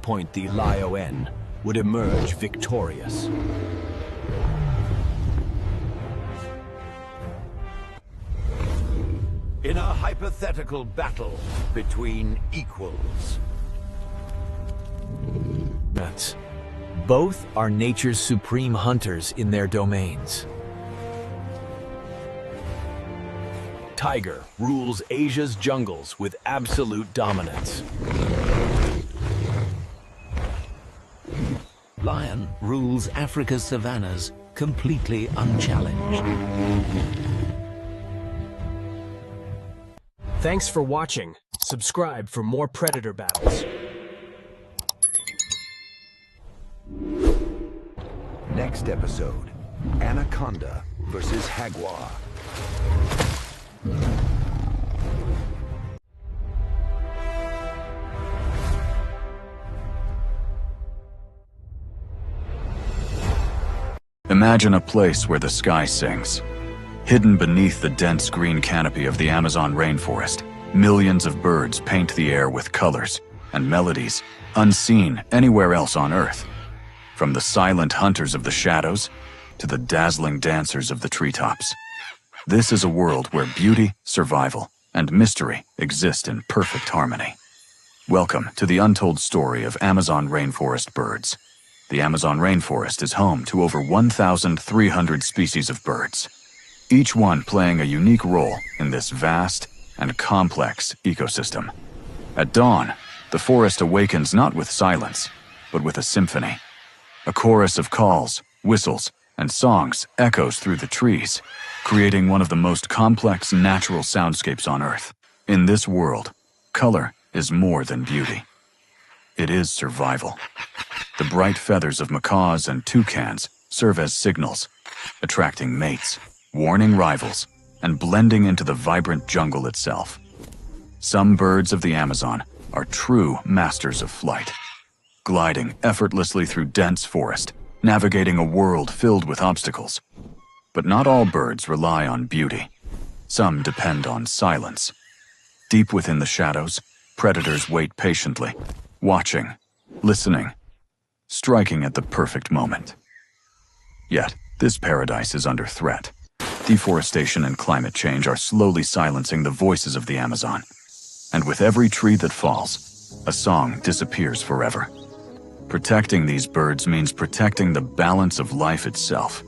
Point the lion would emerge victorious. In a hypothetical battle between equals. Both are nature's supreme hunters in their domains. Tiger rules Asia's jungles with absolute dominance. Lion rules Africa's savannas completely unchallenged. Thanks for watching. Subscribe for more predator battles. Next episode, Anaconda versus Jaguar. Imagine a place where the sky sings. Hidden beneath the dense green canopy of the Amazon rainforest, millions of birds paint the air with colors and melodies unseen anywhere else on Earth. From the silent hunters of the shadows to the dazzling dancers of the treetops. This is a world where beauty, survival, and mystery exist in perfect harmony. Welcome to the untold story of Amazon rainforest birds. The Amazon rainforest is home to over 1,300 species of birds, each one playing a unique role in this vast and complex ecosystem. At dawn, the forest awakens not with silence, but with a symphony. A chorus of calls, whistles, and songs echoes through the trees, creating one of the most complex natural soundscapes on Earth. In this world, color is more than beauty. It is survival. The bright feathers of macaws and toucans serve as signals, attracting mates, warning rivals, and blending into the vibrant jungle itself. Some birds of the Amazon are true masters of flight, gliding effortlessly through dense forest, navigating a world filled with obstacles. But not all birds rely on beauty. Some depend on silence. Deep within the shadows, predators wait patiently, watching, listening, striking at the perfect moment. Yet, this paradise is under threat. Deforestation and climate change are slowly silencing the voices of the Amazon. And with every tree that falls, a song disappears forever. Protecting these birds means protecting the balance of life itself.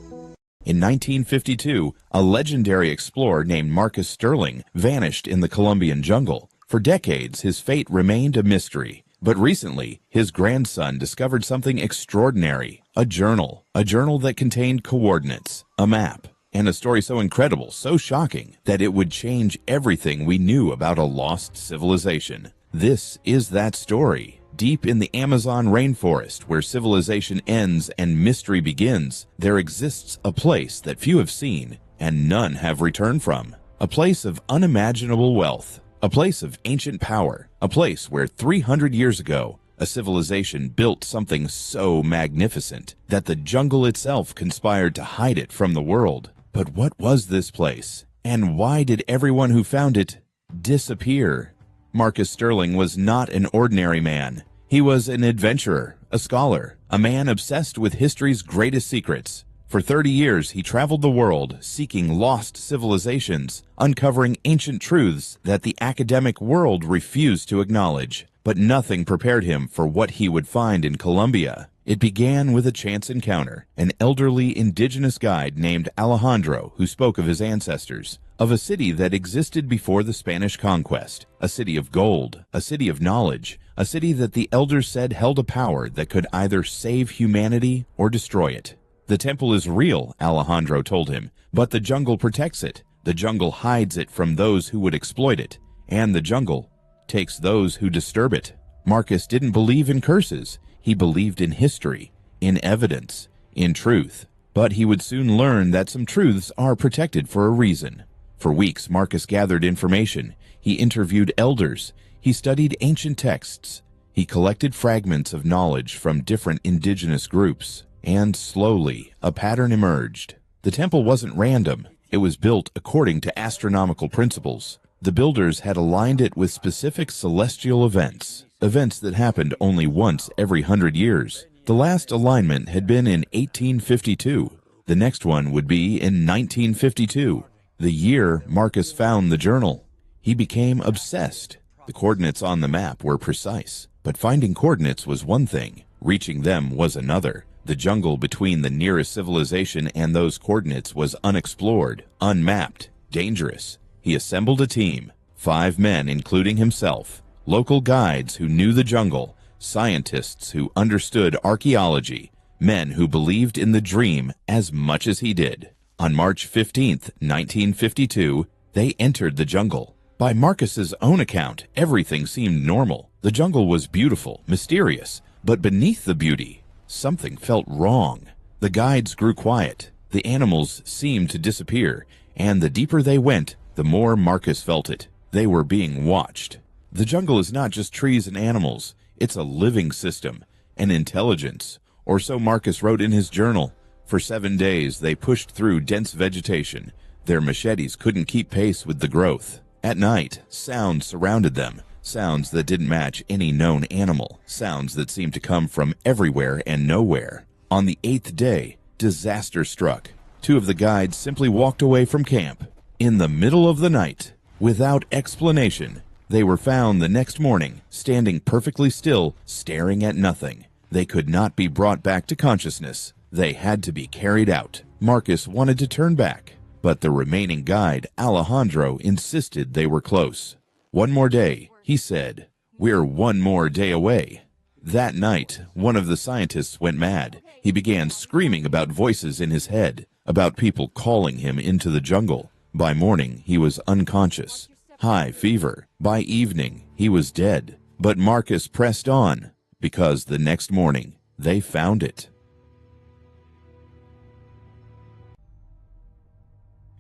In 1952, a legendary explorer named Marcus Sterling vanished in the Colombian jungle. For decades, his fate remained a mystery. But recently, his grandson discovered something extraordinary. A journal that contained coordinates, a map, and a story so incredible, so shocking, that it would change everything we knew about a lost civilization. This is that story. Deep in the Amazon rainforest, where civilization ends and mystery begins, there exists a place that few have seen and none have returned from. A place of unimaginable wealth, a place of ancient power, a place where 300 years ago, a civilization built something so magnificent that the jungle itself conspired to hide it from the world. But what was this place? And why did everyone who found it disappear? Marcus Sterling was not an ordinary man. He was an adventurer, a scholar, a man obsessed with history's greatest secrets. For 30 years, he traveled the world seeking lost civilizations, uncovering ancient truths that the academic world refused to acknowledge. But nothing prepared him for what he would find in Colombia. It began with a chance encounter, an elderly indigenous guide named Alejandro who spoke of his ancestors, of a city that existed before the Spanish conquest, a city of gold, a city of knowledge, a city that the elders said held a power that could either save humanity or destroy it. The temple is real, Alejandro told him, but the jungle protects it. The jungle hides it from those who would exploit it, and the jungle takes those who disturb it. Marcus didn't believe in curses. He believed in history, in evidence, in truth. But he would soon learn that some truths are protected for a reason. For weeks, Marcus gathered information. He interviewed elders. He studied ancient texts. He collected fragments of knowledge from different indigenous groups. And slowly, a pattern emerged. The temple wasn't random. It was built according to astronomical principles. The builders had aligned it with specific celestial events, events that happened only once every 100 years. The last alignment had been in 1852. The next one would be in 1952, the year Marcus found the journal. He became obsessed. The coordinates on the map were precise, but finding coordinates was one thing, reaching them was another. The jungle between the nearest civilization and those coordinates was unexplored, unmapped, dangerous. He assembled a team, 5 men including himself, local guides who knew the jungle, scientists who understood archaeology, men who believed in the dream as much as he did. On March 15th, 1952, they entered the jungle. By Marcus's own account, everything seemed normal. The jungle was beautiful, mysterious, but beneath the beauty, something felt wrong. The guides grew quiet. The animals seemed to disappear, and the deeper they went, the more Marcus felt it. They were being watched. The jungle is not just trees and animals. It's a living system, an intelligence, or so Marcus wrote in his journal. For 7 days, they pushed through dense vegetation. Their machetes couldn't keep pace with the growth. At night, sounds surrounded them, sounds that didn't match any known animal, sounds that seemed to come from everywhere and nowhere. On the 8th day, disaster struck. 2 of the guides simply walked away from camp. In the middle of the night, without explanation, they were found the next morning, standing perfectly still, staring at nothing. They could not be brought back to consciousness. They had to be carried out. Marcus wanted to turn back, but the remaining guide, Alejandro, insisted they were close. "One more day," he said. "We're 1 more day away." That night, one of the scientists went mad. He began screaming about voices in his head, about people calling him into the jungle. By morning, he was unconscious. High fever. By evening, he was dead. But Marcus pressed on, because the next morning, they found it.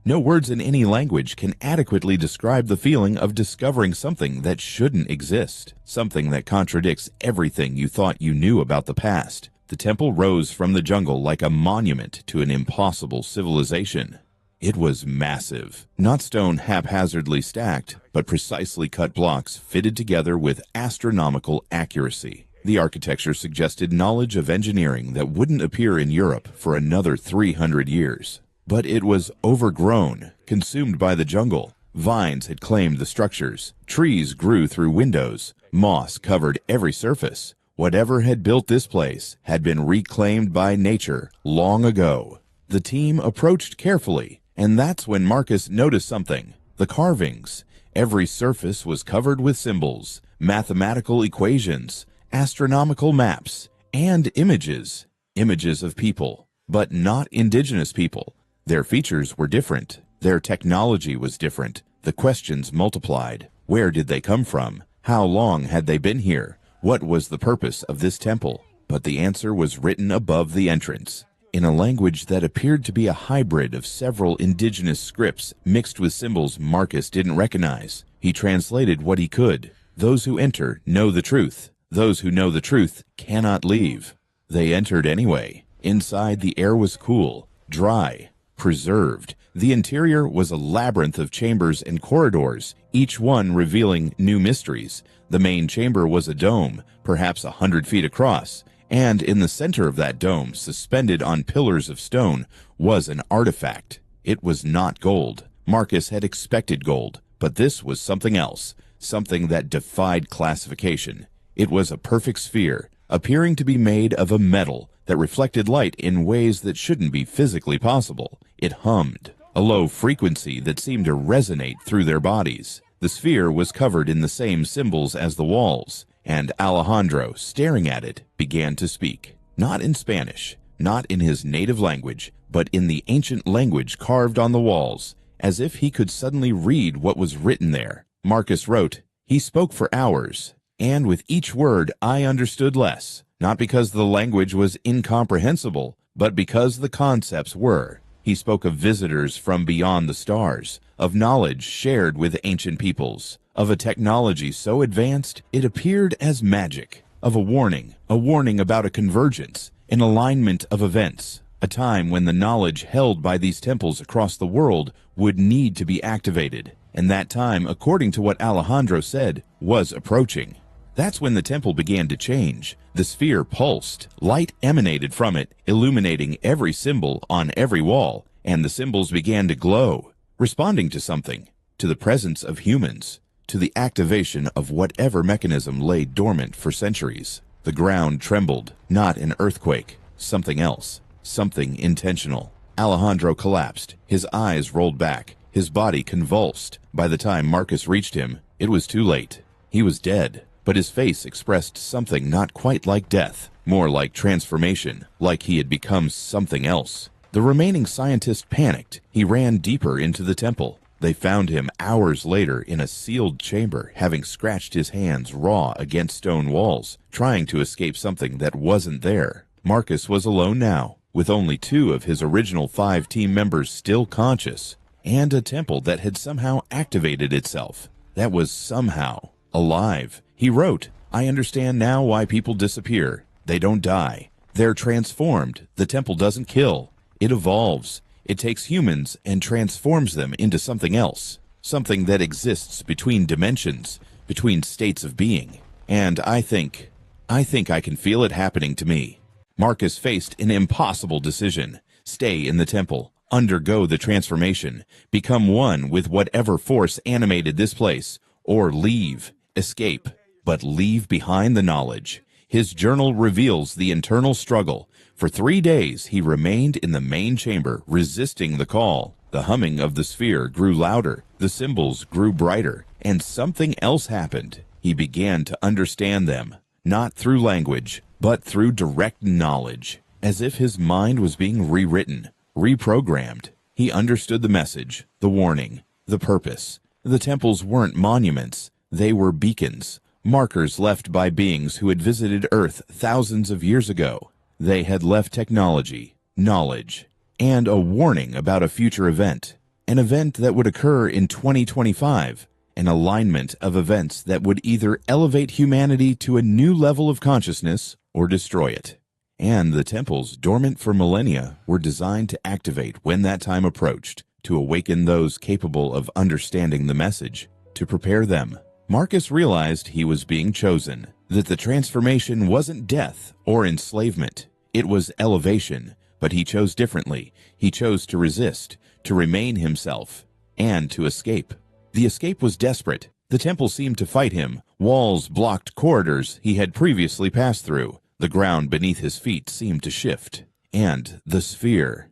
No words in any language can adequately describe the feeling of discovering something that shouldn't exist, something that contradicts everything you thought you knew about the past. The temple rose from the jungle like a monument to an impossible civilization. It was massive, not stone haphazardly stacked, but precisely cut blocks fitted together with astronomical accuracy. The architecture suggested knowledge of engineering that wouldn't appear in Europe for another 300 years. But it was overgrown, consumed by the jungle. Vines had claimed the structures. Trees grew through windows. Moss covered every surface. Whatever had built this place had been reclaimed by nature long ago. The team approached carefully, and that's when Marcus noticed something. The carvings. Every surface was covered with symbols, mathematical equations, astronomical maps, and images. Images of people, but not indigenous people. Their features were different. Their technology was different. The questions multiplied. Where did they come from? How long had they been here? What was the purpose of this temple? But the answer was written above the entrance, in a language that appeared to be a hybrid of several indigenous scripts mixed with symbols Marcus didn't recognize. He translated what he could. Those who enter know the truth. Those who know the truth cannot leave. They entered anyway. Inside, the air was cool, dry, preserved. The interior was a labyrinth of chambers and corridors, each one revealing new mysteries. The main chamber was a dome, perhaps 100 feet across, and in the center of that dome, suspended on pillars of stone, was an artifact. It was not gold. Marcus had expected gold, but this was something else, something that defied classification. It was a perfect sphere, appearing to be made of a metal that reflected light in ways that shouldn't be physically possible. It hummed. a low frequency that seemed to resonate through their bodies. The sphere was covered in the same symbols as the walls, and Alejandro, staring at it, began to speak. Not in Spanish, not in his native language, but in the ancient language carved on the walls, as if he could suddenly read what was written there. Marcus wrote, "He spoke for hours, and with each word I understood less, not because the language was incomprehensible, but because the concepts were. He spoke of visitors from beyond the stars, of knowledge shared with ancient peoples, of a technology so advanced it appeared as magic, of a warning about a convergence, an alignment of events, a time when the knowledge held by these temples across the world would need to be activated, and that time, according to what Alejandro said, was approaching. That's when the temple began to change. The sphere pulsed, light emanated from it, illuminating every symbol on every wall, and the symbols began to glow, responding to something, to the presence of humans, to the activation of whatever mechanism lay dormant for centuries. The ground trembled, not an earthquake, something else, something intentional. Alejandro collapsed, his eyes rolled back, his body convulsed. By the time Marcus reached him, it was too late. He was dead. But his face expressed something not quite like death, more like transformation, like he had become something else. The remaining scientist panicked. He ran deeper into the temple. They found him hours later in a sealed chamber, having scratched his hands raw against stone walls, trying to escape something that wasn't there. Marcus was alone now, with only 2 of his original 5 team members still conscious, and a temple that had somehow activated itself, that was somehow alive. He wrote, "I understand now why people disappear. They don't die. They're transformed. The temple doesn't kill. It evolves. It takes humans and transforms them into something else. Something that exists between dimensions, between states of being. And I think I can feel it happening to me." Marcus faced an impossible decision. Stay in the temple, undergo the transformation, become one with whatever force animated this place, or leave, escape. But leave behind the knowledge. His journal reveals the internal struggle. For 3 days, he remained in the main chamber, resisting the call. The humming of the sphere grew louder, the symbols grew brighter, and something else happened. He began to understand them, not through language, but through direct knowledge, as if his mind was being rewritten, reprogrammed. He understood the message, the warning, the purpose. The temples weren't monuments, they were beacons. Markers left by beings who had visited Earth thousands of years ago. They had left technology, knowledge, and a warning about a future event, an event that would occur in 2025, an alignment of events that would either elevate humanity to a new level of consciousness or destroy it. And the temples, dormant for millennia, were designed to activate when that time approached, to awaken those capable of understanding the message, to prepare them. Marcus realized he was being chosen, that the transformation wasn't death or enslavement. It was elevation, but he chose differently. He chose to resist, to remain himself, and to escape. The escape was desperate. The temple seemed to fight him. Walls blocked corridors he had previously passed through. The ground beneath his feet seemed to shift. And the sphere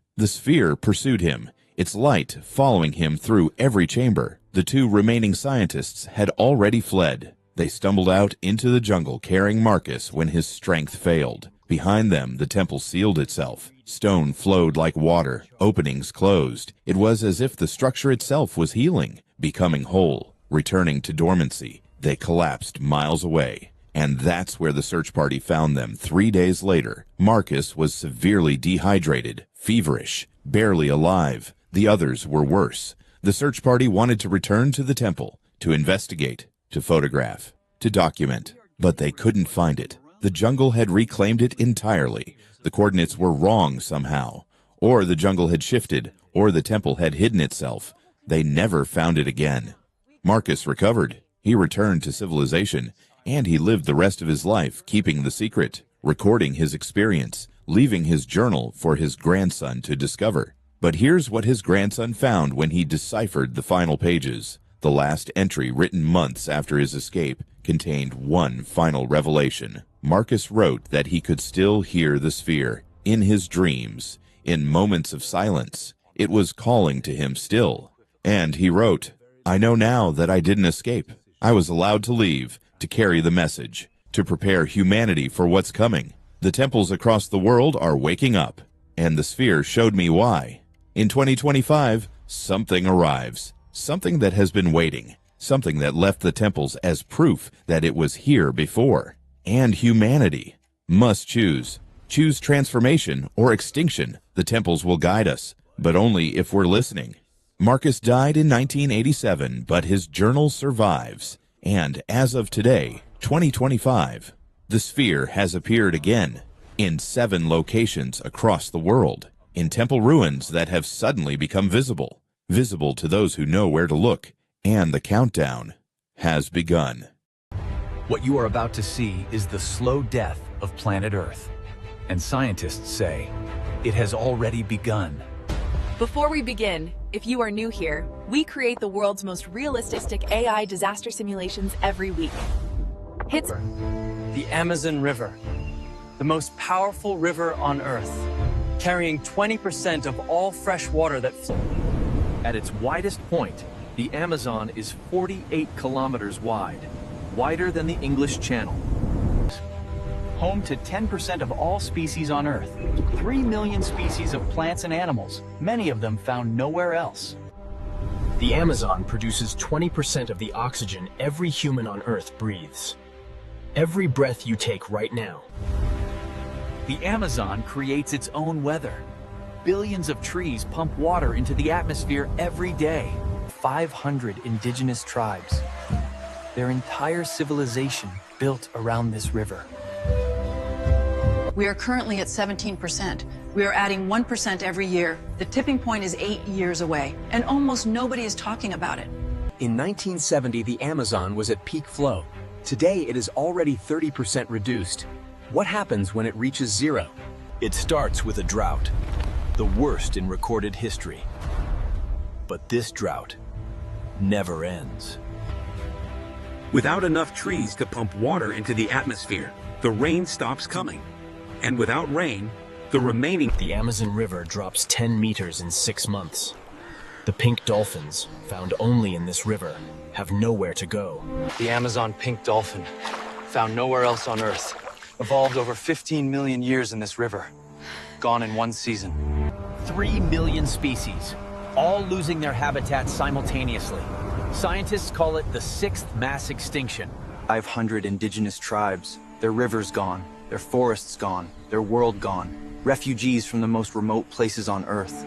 pursued him, its light following him through every chamber. The 2 remaining scientists had already fled. They stumbled out into the jungle carrying Marcus when his strength failed. Behind them, the temple sealed itself. Stone flowed like water. Openings closed. It was as if the structure itself was healing, becoming whole, returning to dormancy. They collapsed miles away. And that's where the search party found them 3 days later. Marcus was severely dehydrated, feverish, barely alive. The others were worse. The search party wanted to return to the temple, to investigate, to photograph, to document, but they couldn't find it. The jungle had reclaimed it entirely. The coordinates were wrong somehow. Or the jungle had shifted, or the temple had hidden itself. They never found it again. Marcus recovered. He returned to civilization, and he lived the rest of his life keeping the secret, recording his experience, leaving his journal for his grandson to discover. But here's what his grandson found when he deciphered the final pages. The last entry, written months after his escape, contained one final revelation. Marcus wrote that he could still hear the sphere, in his dreams, in moments of silence. It was calling to him still. And he wrote, "I know now that I didn't escape. I was allowed to leave, to carry the message, to prepare humanity for what's coming. The temples across the world are waking up, and the sphere showed me why. In 2025, something arrives, something that has been waiting, something that left the temples as proof that it was here before. And humanity must choose. Choose transformation or extinction. The temples will guide us, but only if we're listening." Marcus died in 1987, but his journal survives. And as of today, 2025, the sphere has appeared again in 7 locations across the world, in temple ruins that have suddenly become visible to those who know where to look, and the countdown has begun. What you are about to see is the slow death of planet Earth. And scientists say it has already begun. Before we begin, if you are new here, we create the world's most realistic AI disaster simulations every week. The Amazon River, the most powerful river on Earth, carrying 20% of all fresh water that flows. At its widest point, the Amazon is 48 kilometers wide, wider than the English Channel. Home to 10% of all species on Earth, 3 million species of plants and animals, many of them found nowhere else. The Amazon produces 20% of the oxygen every human on Earth breathes. Every breath you take right now. The Amazon creates its own weather. Billions of trees pump water into the atmosphere every day. 500 indigenous tribes. Their entire civilization built around this river. We are currently at 17%. We are adding 1% every year. The tipping point is 8 years away, and almost nobody is talking about it. In 1970, the Amazon was at peak flow. Today, it is already 30% reduced. What happens when it reaches zero? It starts with a drought, the worst in recorded history. But this drought never ends. Without enough trees to pump water into the atmosphere, the rain stops coming. And without rain, the Amazon River drops 10 meters in 6 months. The pink dolphins, found only in this river, have nowhere to go. The Amazon pink dolphin, found nowhere else on Earth, evolved over 15 million years in this river, gone in one season. 3 million species, all losing their habitats simultaneously. Scientists call it the 6th mass extinction. 500 indigenous tribes, their rivers gone, their forests gone, their world gone, refugees from the most remote places on Earth.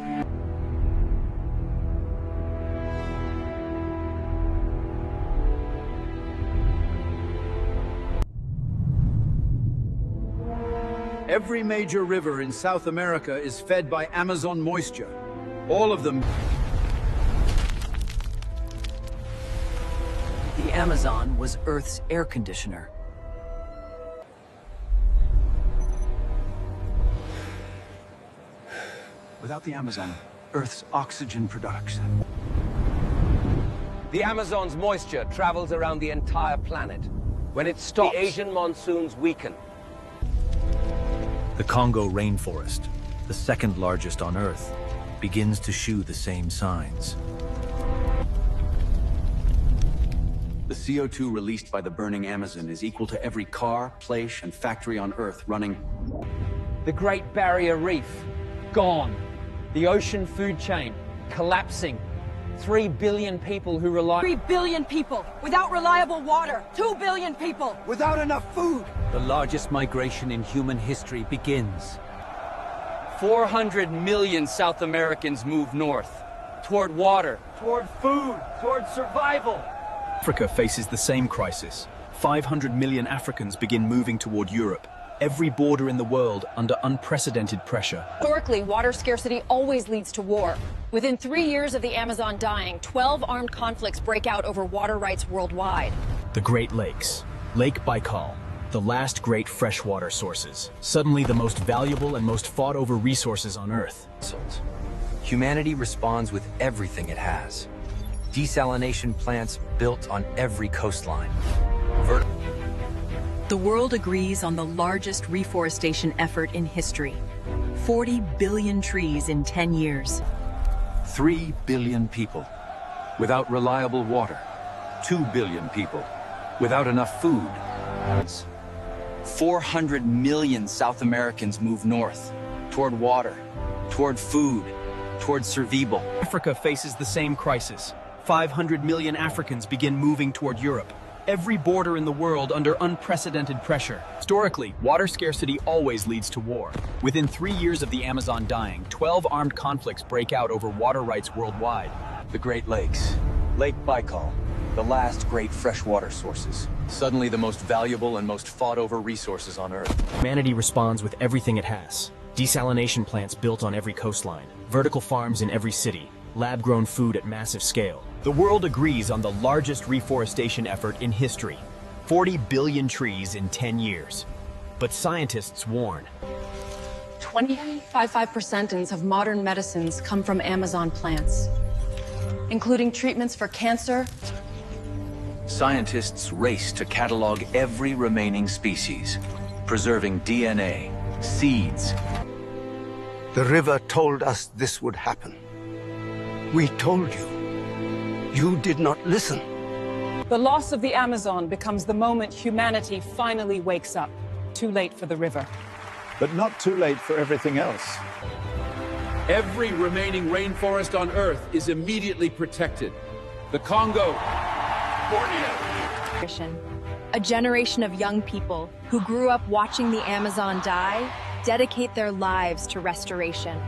Every major river in South America is fed by Amazon moisture. All of them. The Amazon was Earth's air conditioner. Without the Amazon, Earth's oxygen production. The Amazon's moisture travels around the entire planet. When it stops, the Asian monsoons weaken. The Congo rainforest, the 2nd largest on Earth, begins to shew the same signs. The CO2 released by the burning Amazon is equal to every car, place, and factory on Earth running. The Great Barrier Reef, gone. The ocean food chain, collapsing. 3 billion people who rely... 3 billion people without reliable water. 2 billion people without enough food. The largest migration in human history begins. 400 million South Americans move north, toward water, toward food, toward survival. Africa faces the same crisis. 500 million Africans begin moving toward Europe. Every border in the world under unprecedented pressure. Historically, water scarcity always leads to war. Within 3 years of the Amazon dying, 12 armed conflicts break out over water rights worldwide. The Great Lakes, Lake Baikal, the last great freshwater sources, suddenly the most valuable and most fought-over resources on Earth. Humanity responds with everything it has. Desalination plants built on every coastline. The world agrees on the largest reforestation effort in history. 40 billion trees in 10 years. 3 billion people without reliable water. 2 billion people without enough food. 400 million South Americans move north, toward water, toward food, toward survival. Africa faces the same crisis. 500 million Africans begin moving toward Europe. Every border in the world under unprecedented pressure. Historically, water scarcity always leads to war. Within 3 years of the Amazon dying, 12 armed conflicts break out over water rights worldwide. The Great Lakes, Lake Baikal, the last great freshwater sources. Suddenly the most valuable and most fought-over resources on Earth. Humanity responds with everything it has. Desalination plants built on every coastline, vertical farms in every city, lab-grown food at massive scale. The world agrees on the largest reforestation effort in history. 40 billion trees in 10 years. But scientists warn. 25% of modern medicines come from Amazon plants, including treatments for cancer. Scientists race to catalog every remaining species, preserving DNA, seeds. The river told us this would happen. We told you. You did not listen. The loss of the Amazon becomes the moment humanity finally wakes up. Too late for the river. But not too late for everything else. Every remaining rainforest on Earth is immediately protected. The Congo, Borneo. A generation of young people who grew up watching the Amazon die dedicate their lives to restoration.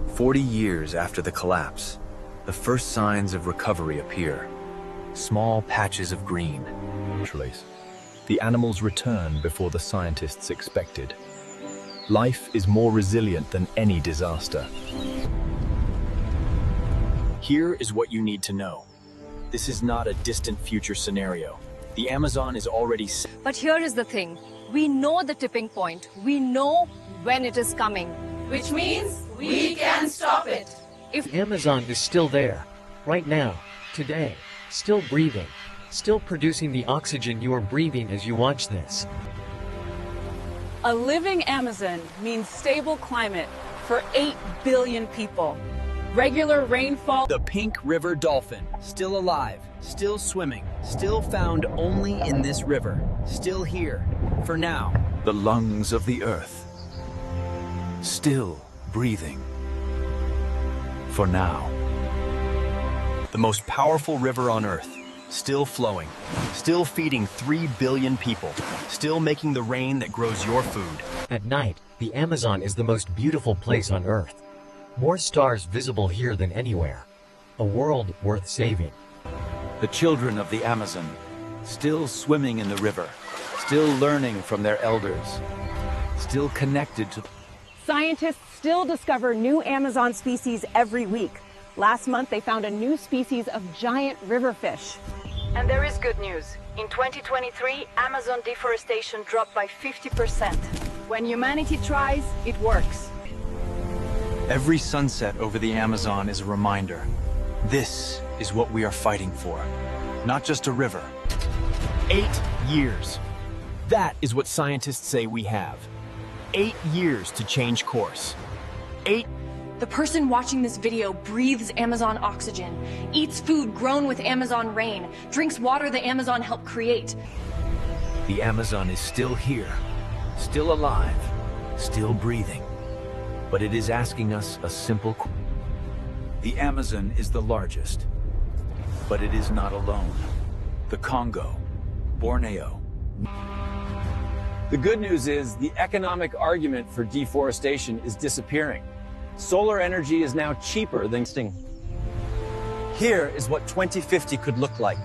40 years after the collapse, the first signs of recovery appear. Small patches of green. The animals return before the scientists expected. Life is more resilient than any disaster. Here is what you need to know. This is not a distant future scenario. The Amazon is already... But here is the thing. We know the tipping point. We know when it is coming. Which means we can stop it. If Amazon is still there, right now, today, still breathing, still producing the oxygen you are breathing as you watch this. A living Amazon means stable climate for 8 billion people. Regular rainfall. The pink river dolphin, still alive, still swimming, still found only in this river, still here, for now. The lungs of the earth, still breathing. For now. The most powerful river on Earth, still flowing, still feeding 3 billion people, still making the rain that grows your food. At night, the Amazon is the most beautiful place on Earth. More stars visible here than anywhere. A world worth saving. The children of the Amazon, still swimming in the river, still learning from their elders, still connected to... Scientists still discover new Amazon species every week. Last month, they found a new species of giant riverfish. And there is good news. In 2023, Amazon deforestation dropped by 50%. When humanity tries, it works. Every sunset over the Amazon is a reminder. This is what we are fighting for. Not just a river. 8 years. That is what scientists say we have. 8 years to change course. 8. The person watching this video breathes Amazon oxygen, eats food grown with Amazon rain, drinks water the Amazon helped create. The Amazon is still here, still alive, still breathing. But it is asking us a simple question. The Amazon is the largest, but it is not alone. The Congo, Borneo. The good news is the economic argument for deforestation is disappearing. Solar energy is now cheaper than sting. Here is what 2050 could look like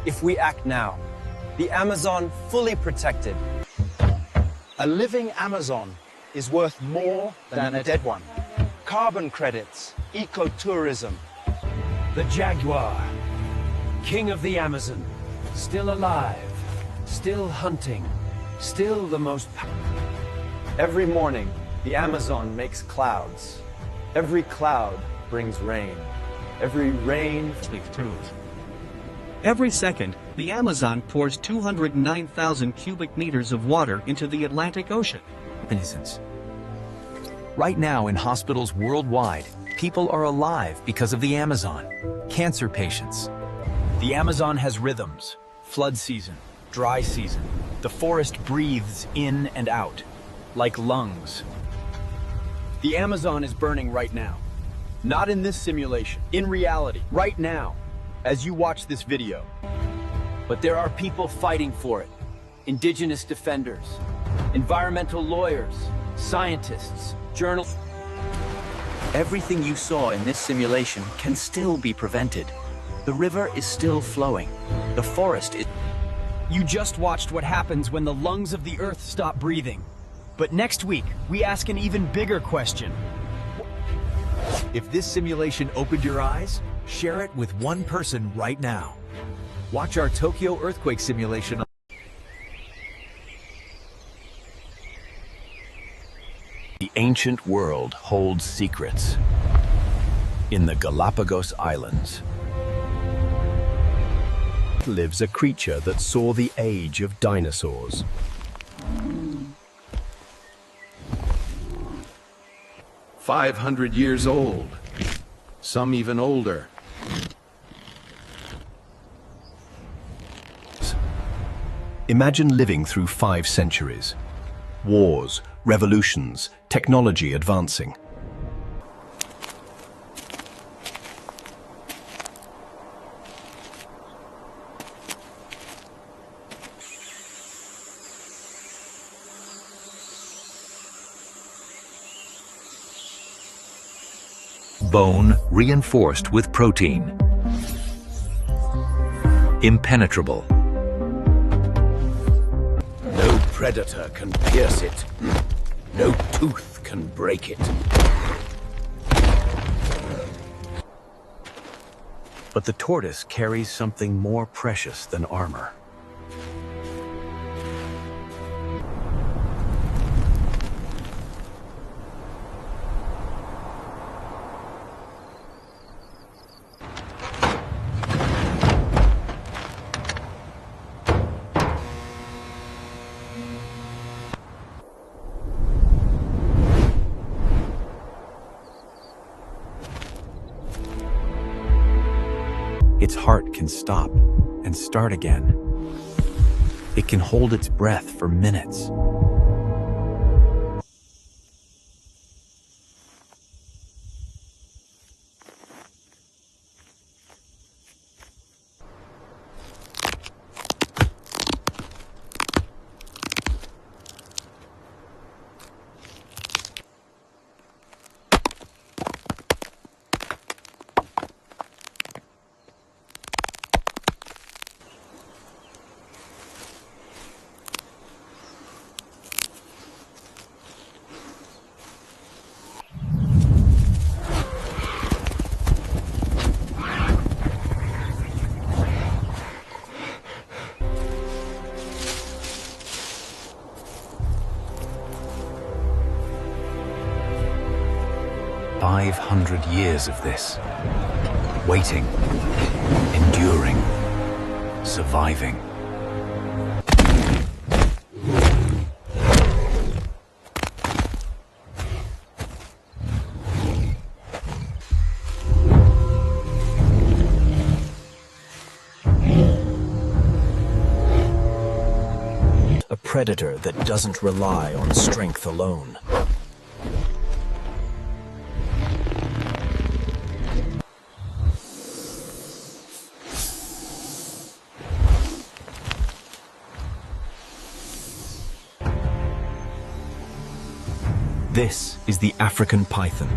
if we act now. The Amazon fully protected. A living Amazon is worth more than a dead one. Carbon credits, ecotourism. The jaguar, king of the Amazon, still alive, still hunting, still the most powerful. Every morning, the Amazon makes clouds. Every cloud brings rain. Every rain speaks truth. Every second, the Amazon pours 209,000 cubic meters of water into the Atlantic Ocean. Innocence. Right now in hospitals worldwide, People are alive because of the Amazon. Cancer patients. The Amazon has rhythms. Flood season, dry season. The forest breathes in and out, like lungs. The Amazon is burning right now. Not in this simulation, in reality, right now, as you watch this video. But there are people fighting for it. Indigenous defenders, environmental lawyers, scientists, journalists. Everything you saw in this simulation can still be prevented. The river is still flowing. The forest is... You just watched what happens when the lungs of the Earth stop breathing. But next week, we ask an even bigger question. If this simulation opened your eyes, share it with one person right now. Watch our Tokyo earthquake simulation. The ancient world holds secrets. In the Galapagos Islands lives a creature that saw the age of dinosaurs. $500 old, some even older. Imagine living through 5 centuries. Wars, revolutions, technology advancing. Bone reinforced with protein. Impenetrable. No predator can pierce it. No tooth can break it. But the tortoise carries something more precious than armor. Its heart can stop and start again. It can hold its breath for minutes. Years of this. Waiting, enduring, surviving. A predator that doesn't rely on strength alone. This is the African python,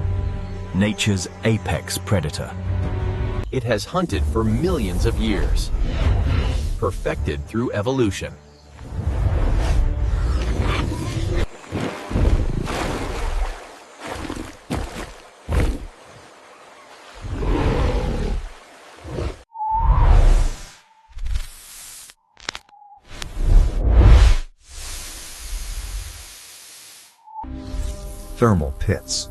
nature's apex predator. It has hunted for millions of years, perfected through evolution. Thermal pits,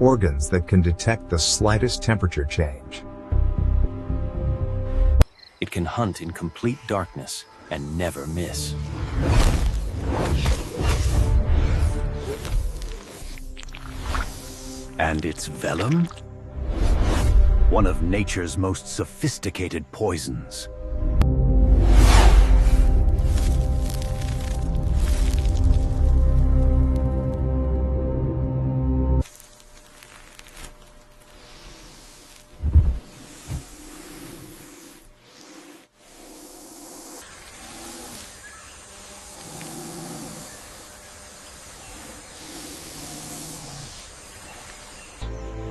organs that can detect the slightest temperature change. It can hunt in complete darkness and never miss. And its venom? One of nature's most sophisticated poisons.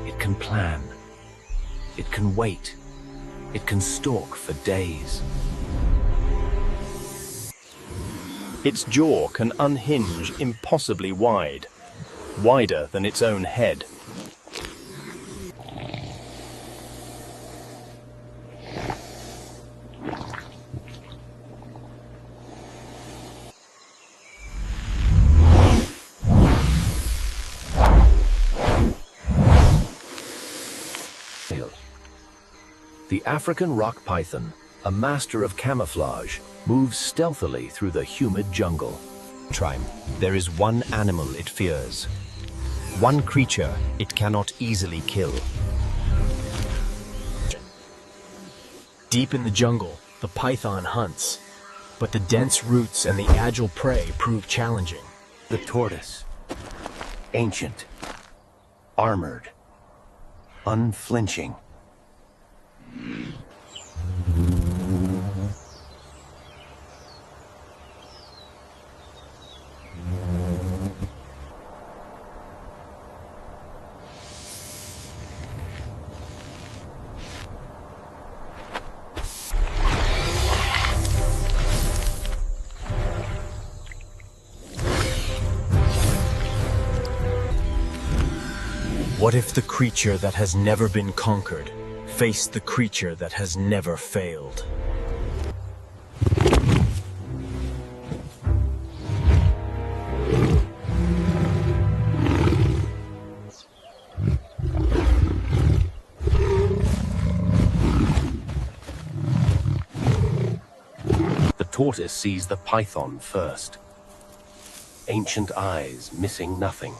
It can plan. It can wait. It can stalk for days. Its jaw can unhinge impossibly wide, wider than its own head. The African rock python, a master of camouflage, moves stealthily through the humid jungle. There is one animal it fears, one creature it cannot easily kill. Deep in the jungle, the python hunts, but the dense roots and the agile prey prove challenging. The tortoise, ancient, armored, unflinching. What if the creature that has never been conquered faced the creature that has never failed? The tortoise sees the python first. Ancient eyes missing nothing.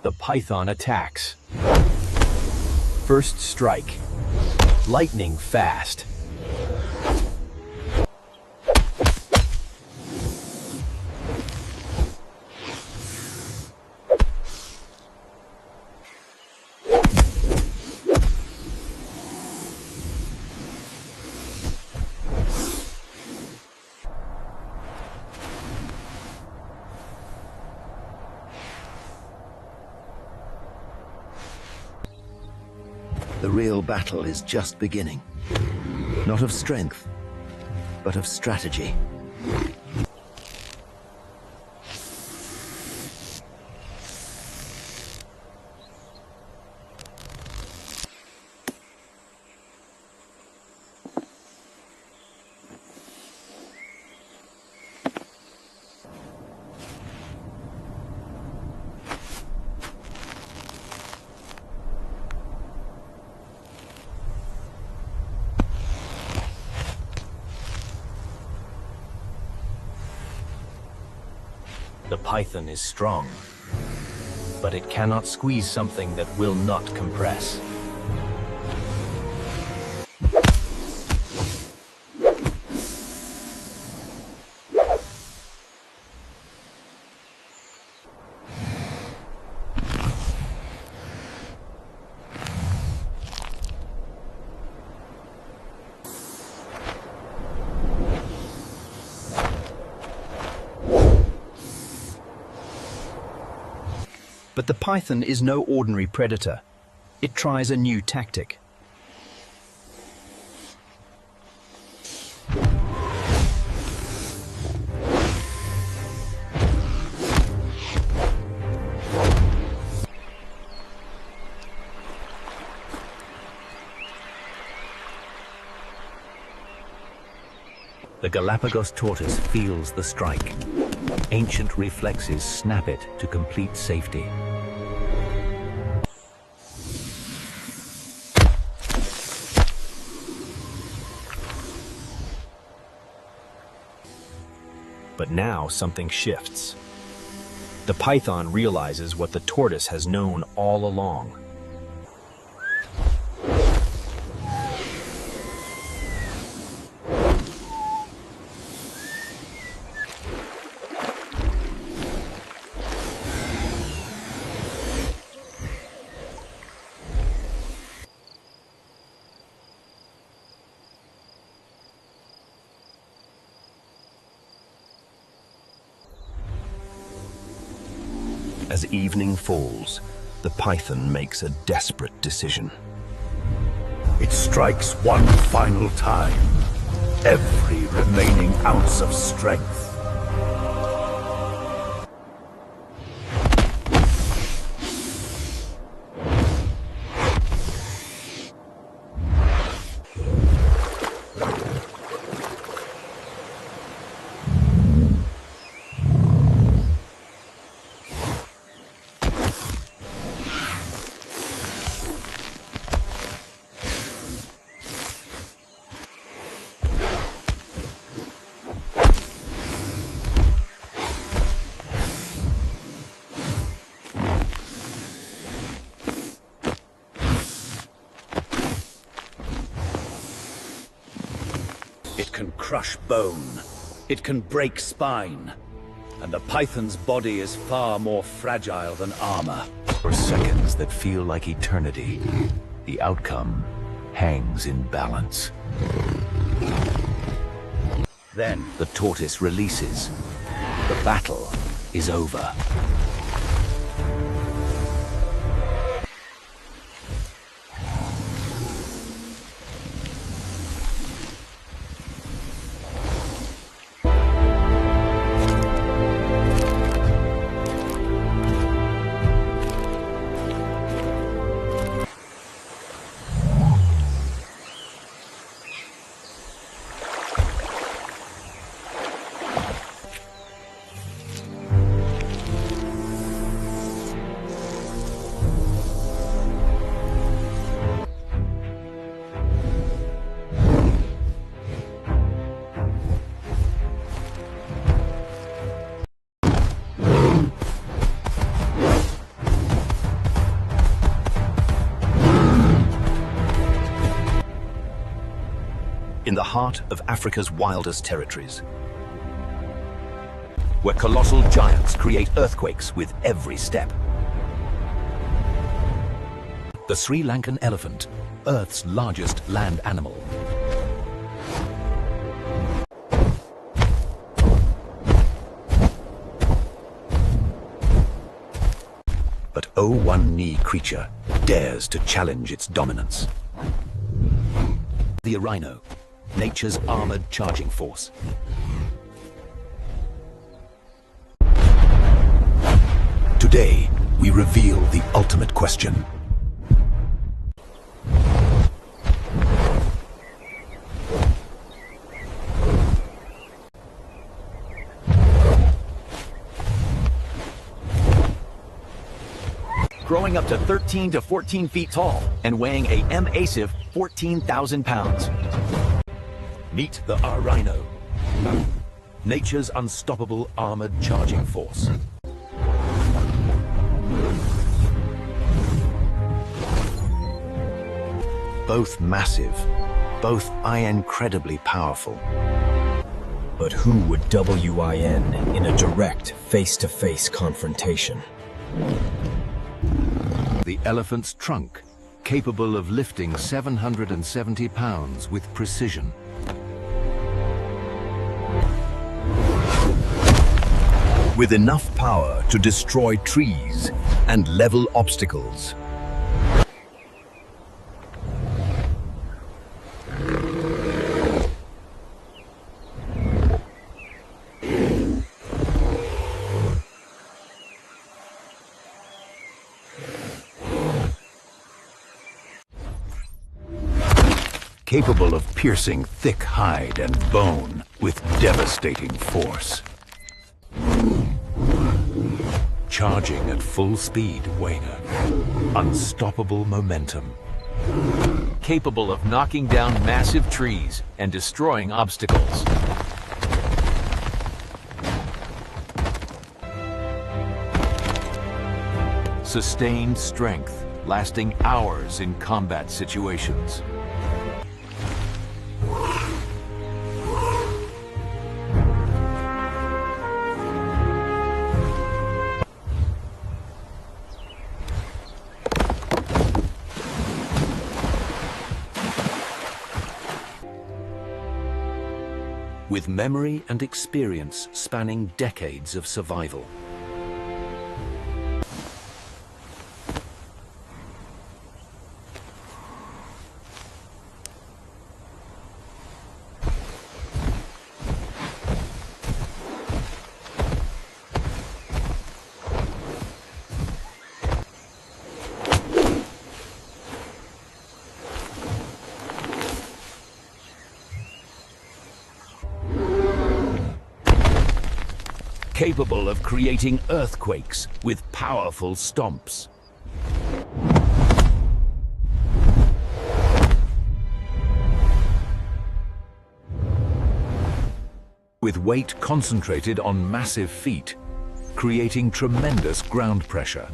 The python attacks. First strike. Lightning fast. The real battle is just beginning. Not of strength, but of strategy. The python is strong, but it cannot squeeze something that will not compress. But the python is no ordinary predator. It tries a new tactic. The Galapagos tortoise feels the strike. Ancient reflexes snap it to complete safety. But now something shifts. The python realizes what the tortoise has known all along. As evening falls, the python makes a desperate decision. It strikes one final time. Every remaining ounce of strength. It can crush bone, it can break spine, and the python's body is far more fragile than armor. For seconds that feel like eternity, the outcome hangs in balance. Then the tortoise releases. The battle is over. In the heart of Africa's wildest territories, where colossal giants create earthquakes with every step. The Sri Lankan elephant, Earth's largest land animal. But O one-knee creature dares to challenge its dominance. The rhino, nature's armored charging force. Today, we reveal the ultimate question. Growing up to 13 to 14 feet tall and weighing a massive 14,000 pounds. Meet the rhino, nature's unstoppable armored charging force. Both massive, both incredibly powerful. But who would win in a direct face-to-face confrontation? The elephant's trunk, capable of lifting 770 pounds with precision. With enough power to destroy trees and level obstacles. capable of piercing thick hide and bone with devastating force. Charging at full speed, Wainer. Unstoppable momentum. Capable of knocking down massive trees and destroying obstacles. Sustained strength, lasting hours in combat situations. With memory and experience spanning decades of survival. Capable of creating earthquakes with powerful stomps. With weight concentrated on massive feet, creating tremendous ground pressure.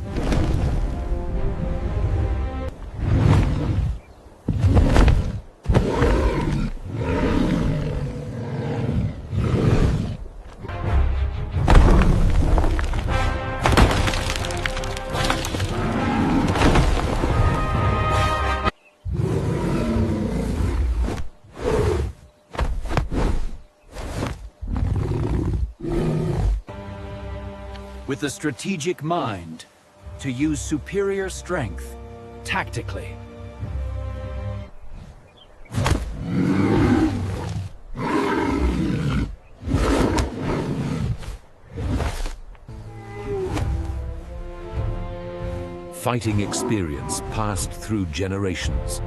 With a strategic mind to use superior strength tactically. Fighting experience passed through generations.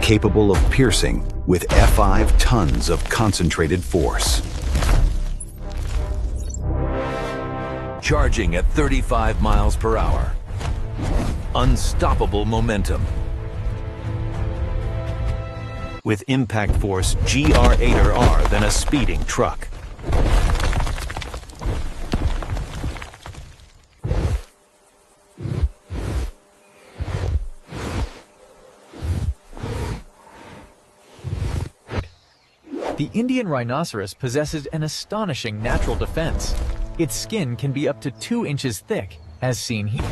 Capable of piercing with 5 tons of concentrated force. Charging at 35 miles per hour. Unstoppable momentum. With impact force GR8R than a speeding truck. The Indian rhinoceros possesses an astonishing natural defense. Its skin can be up to 2 inches thick, as seen here.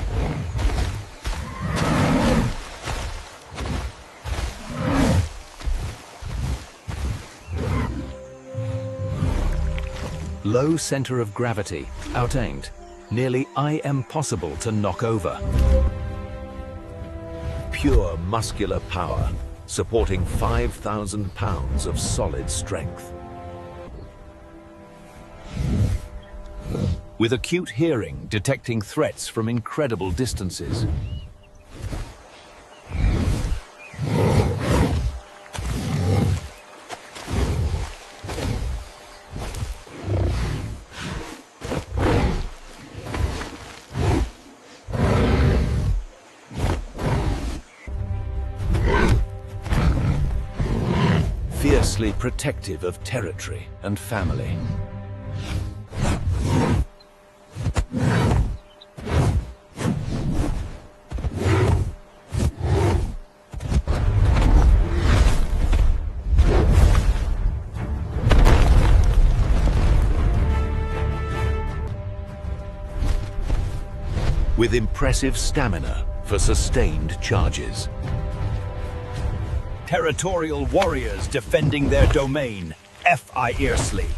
Low center of gravity, outaimed, nearly impossible to knock over. Pure muscular power, supporting 5,000 pounds of solid strength. With acute hearing, detecting threats from incredible distances. Fiercely protective of territory and family. With impressive stamina for sustained charges. Territorial warriors defending their domain, F.I. Earsley.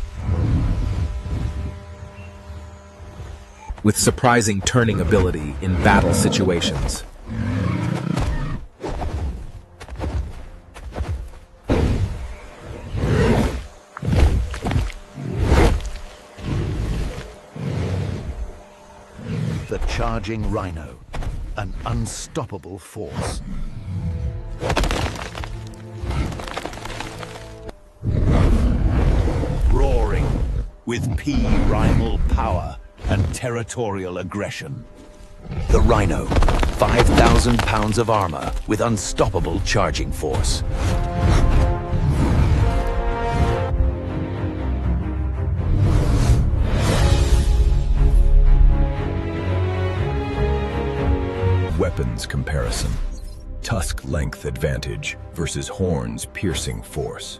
with surprising turning ability in battle situations. The charging rhino, an unstoppable force. Roaring with P-rhymal power and territorial aggression. The rhino, 5,000 pounds of armor with unstoppable charging force. Weapons comparison. Tusk length advantage versus horns piercing force.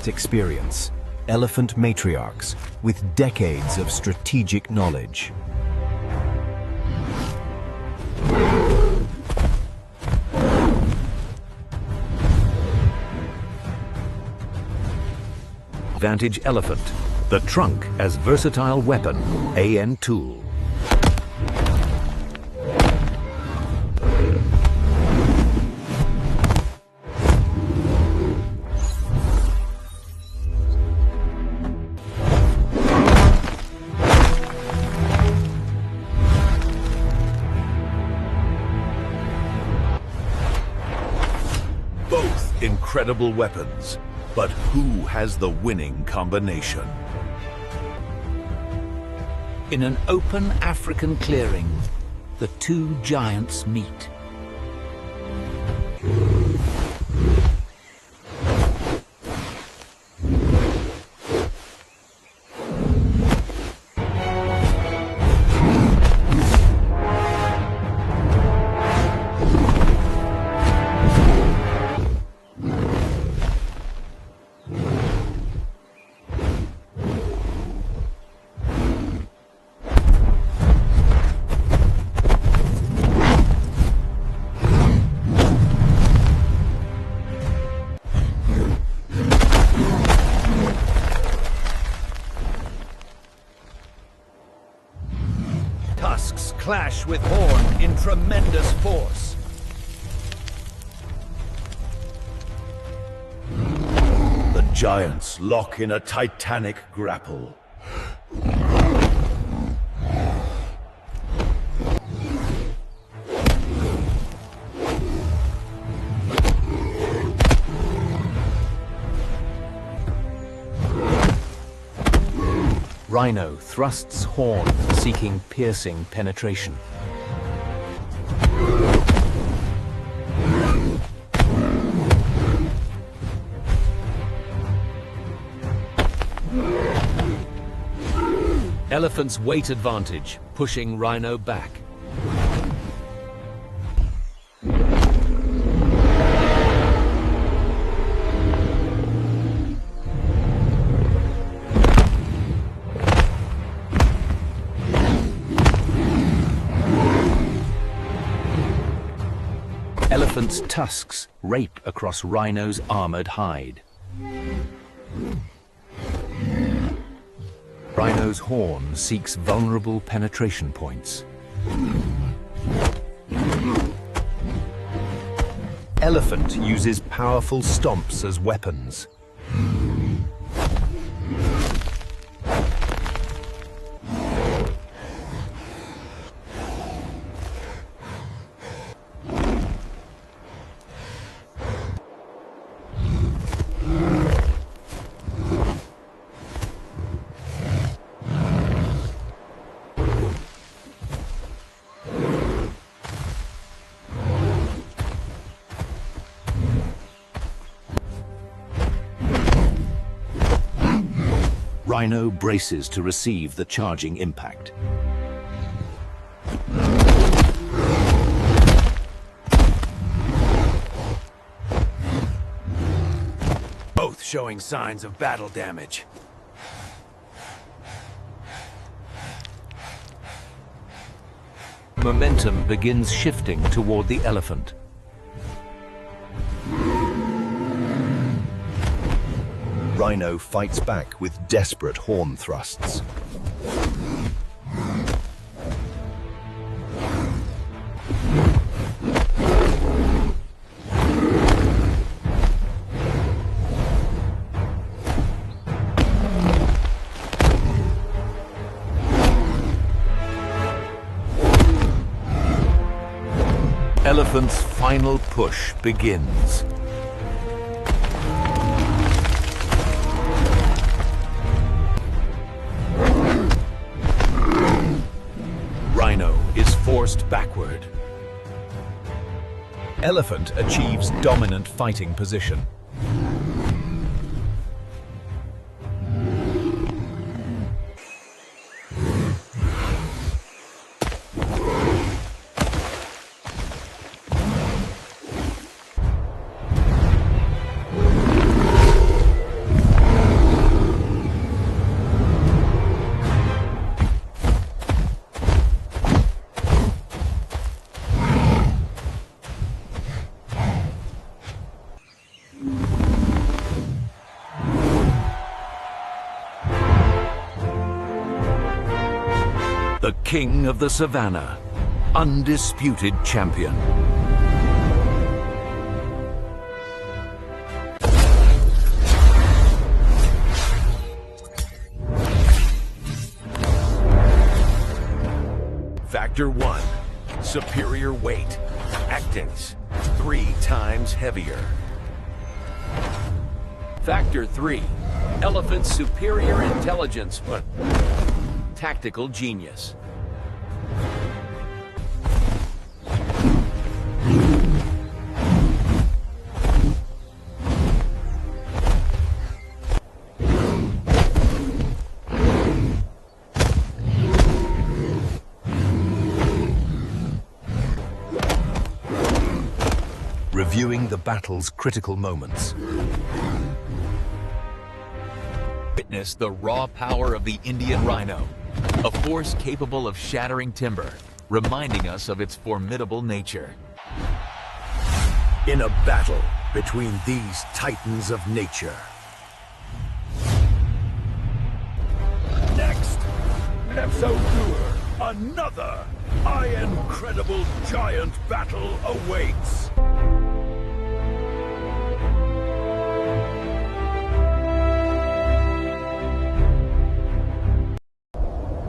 Experience. Elephant matriarchs with decades of strategic knowledge. Vantage elephant. The trunk as versatile weapon. AN tool. Incredible weapons, but who has the winning combination? In an open African clearing, the two giants meet. Tusks clash with horn in tremendous force. The giants lock in a titanic grapple. Rhino thrusts horn, seeking piercing penetration. Elephant's weight advantage, pushing Rhino back. Elephant's tusks rape across Rhino's armored hide. Rhino's horn seeks vulnerable penetration points. Elephant uses powerful stomps as weapons. Rhino braces to receive the charging impact. showing signs of battle damage. Momentum begins shifting toward the elephant. Rhino fights back with desperate horn thrusts. Elephant's final push begins. Rhino is forced backward. Elephant achieves dominant fighting position. The king of the savannah, undisputed champion. Factor 1, superior weight. Actins, 3 times heavier. Factor 3, elephant's superior intelligence, but tactical genius. Reviewing the battle's critical moments. Witness the raw power of the Indian rhino, a force capable of shattering timber, reminding us of its formidable nature. In a battle between these titans of nature. Next, Nepsodur, another incredible giant battle awaits.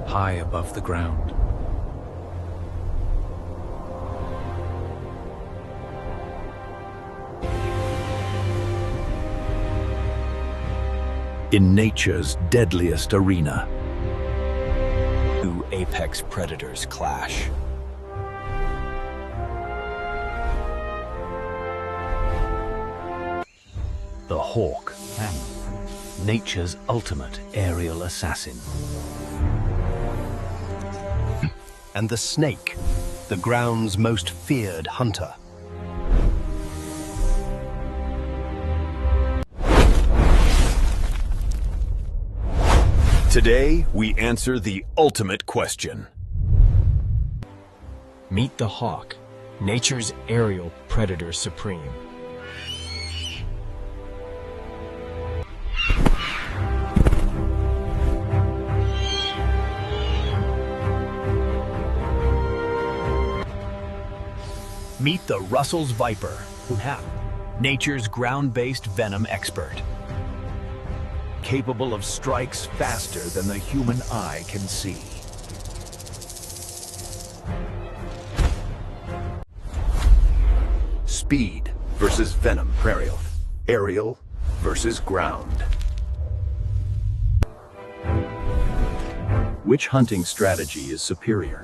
High above the ground. In nature's deadliest arena. Two apex predators clash. The hawk, nature's ultimate aerial assassin. And the snake, the ground's most feared hunter. Today, we answer the ultimate question. Meet the hawk, nature's aerial predator supreme. Meet the Russell's Viper, nature's ground-based venom expert. Capable of strikes faster than the human eye can see. Speed versus venom. Aerial versus ground. Which hunting strategy is superior?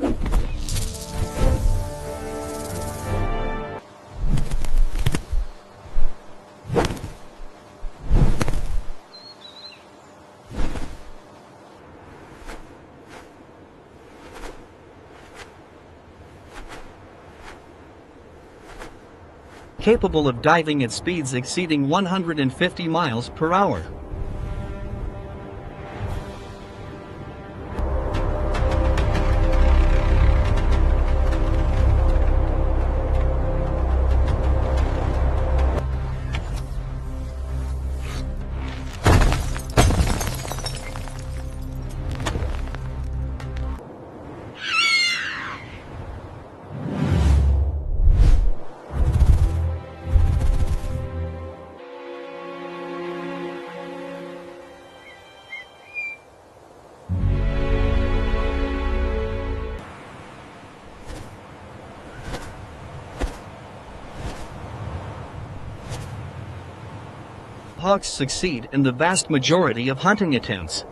capable of diving at speeds exceeding 150 miles per hour. Hawks succeed in the vast majority of hunting attempts.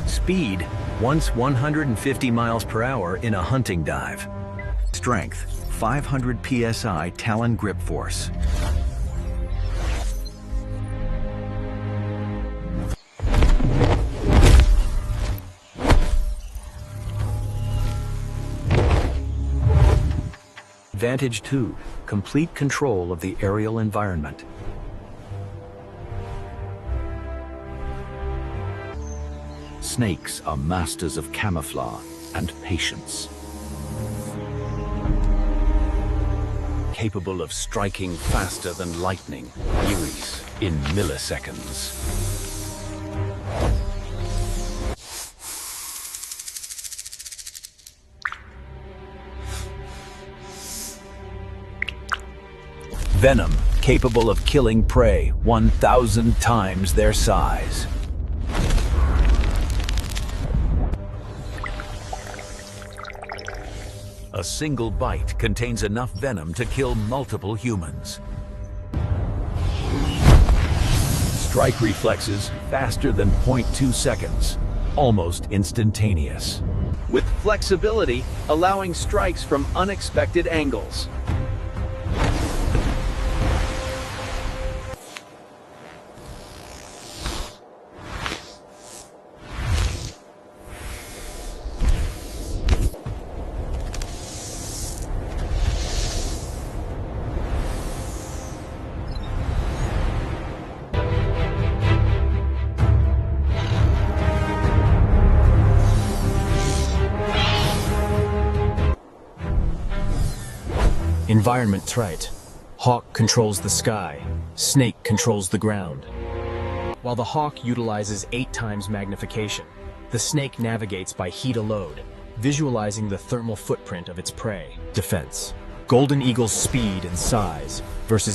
Speed, once 150 miles per hour in a hunting dive. Strength, 500 psi talon grip force. Advantage 2, complete control of the aerial environment. Snakes are masters of camouflage and patience. Capable of striking faster than lightning, Uis, in milliseconds. Venom, capable of killing prey 1,000 times their size. A single bite contains enough venom to kill multiple humans. Strike reflexes faster than 0.2 seconds, almost instantaneous. With flexibility, allowing strikes from unexpected angles. Environment trait. Hawk controls the sky. Snake controls the ground. While the hawk utilizes 8 times magnification, the snake navigates by heat of load, visualizing the thermal footprint of its prey. Defense. Golden Eagle's speed and size versus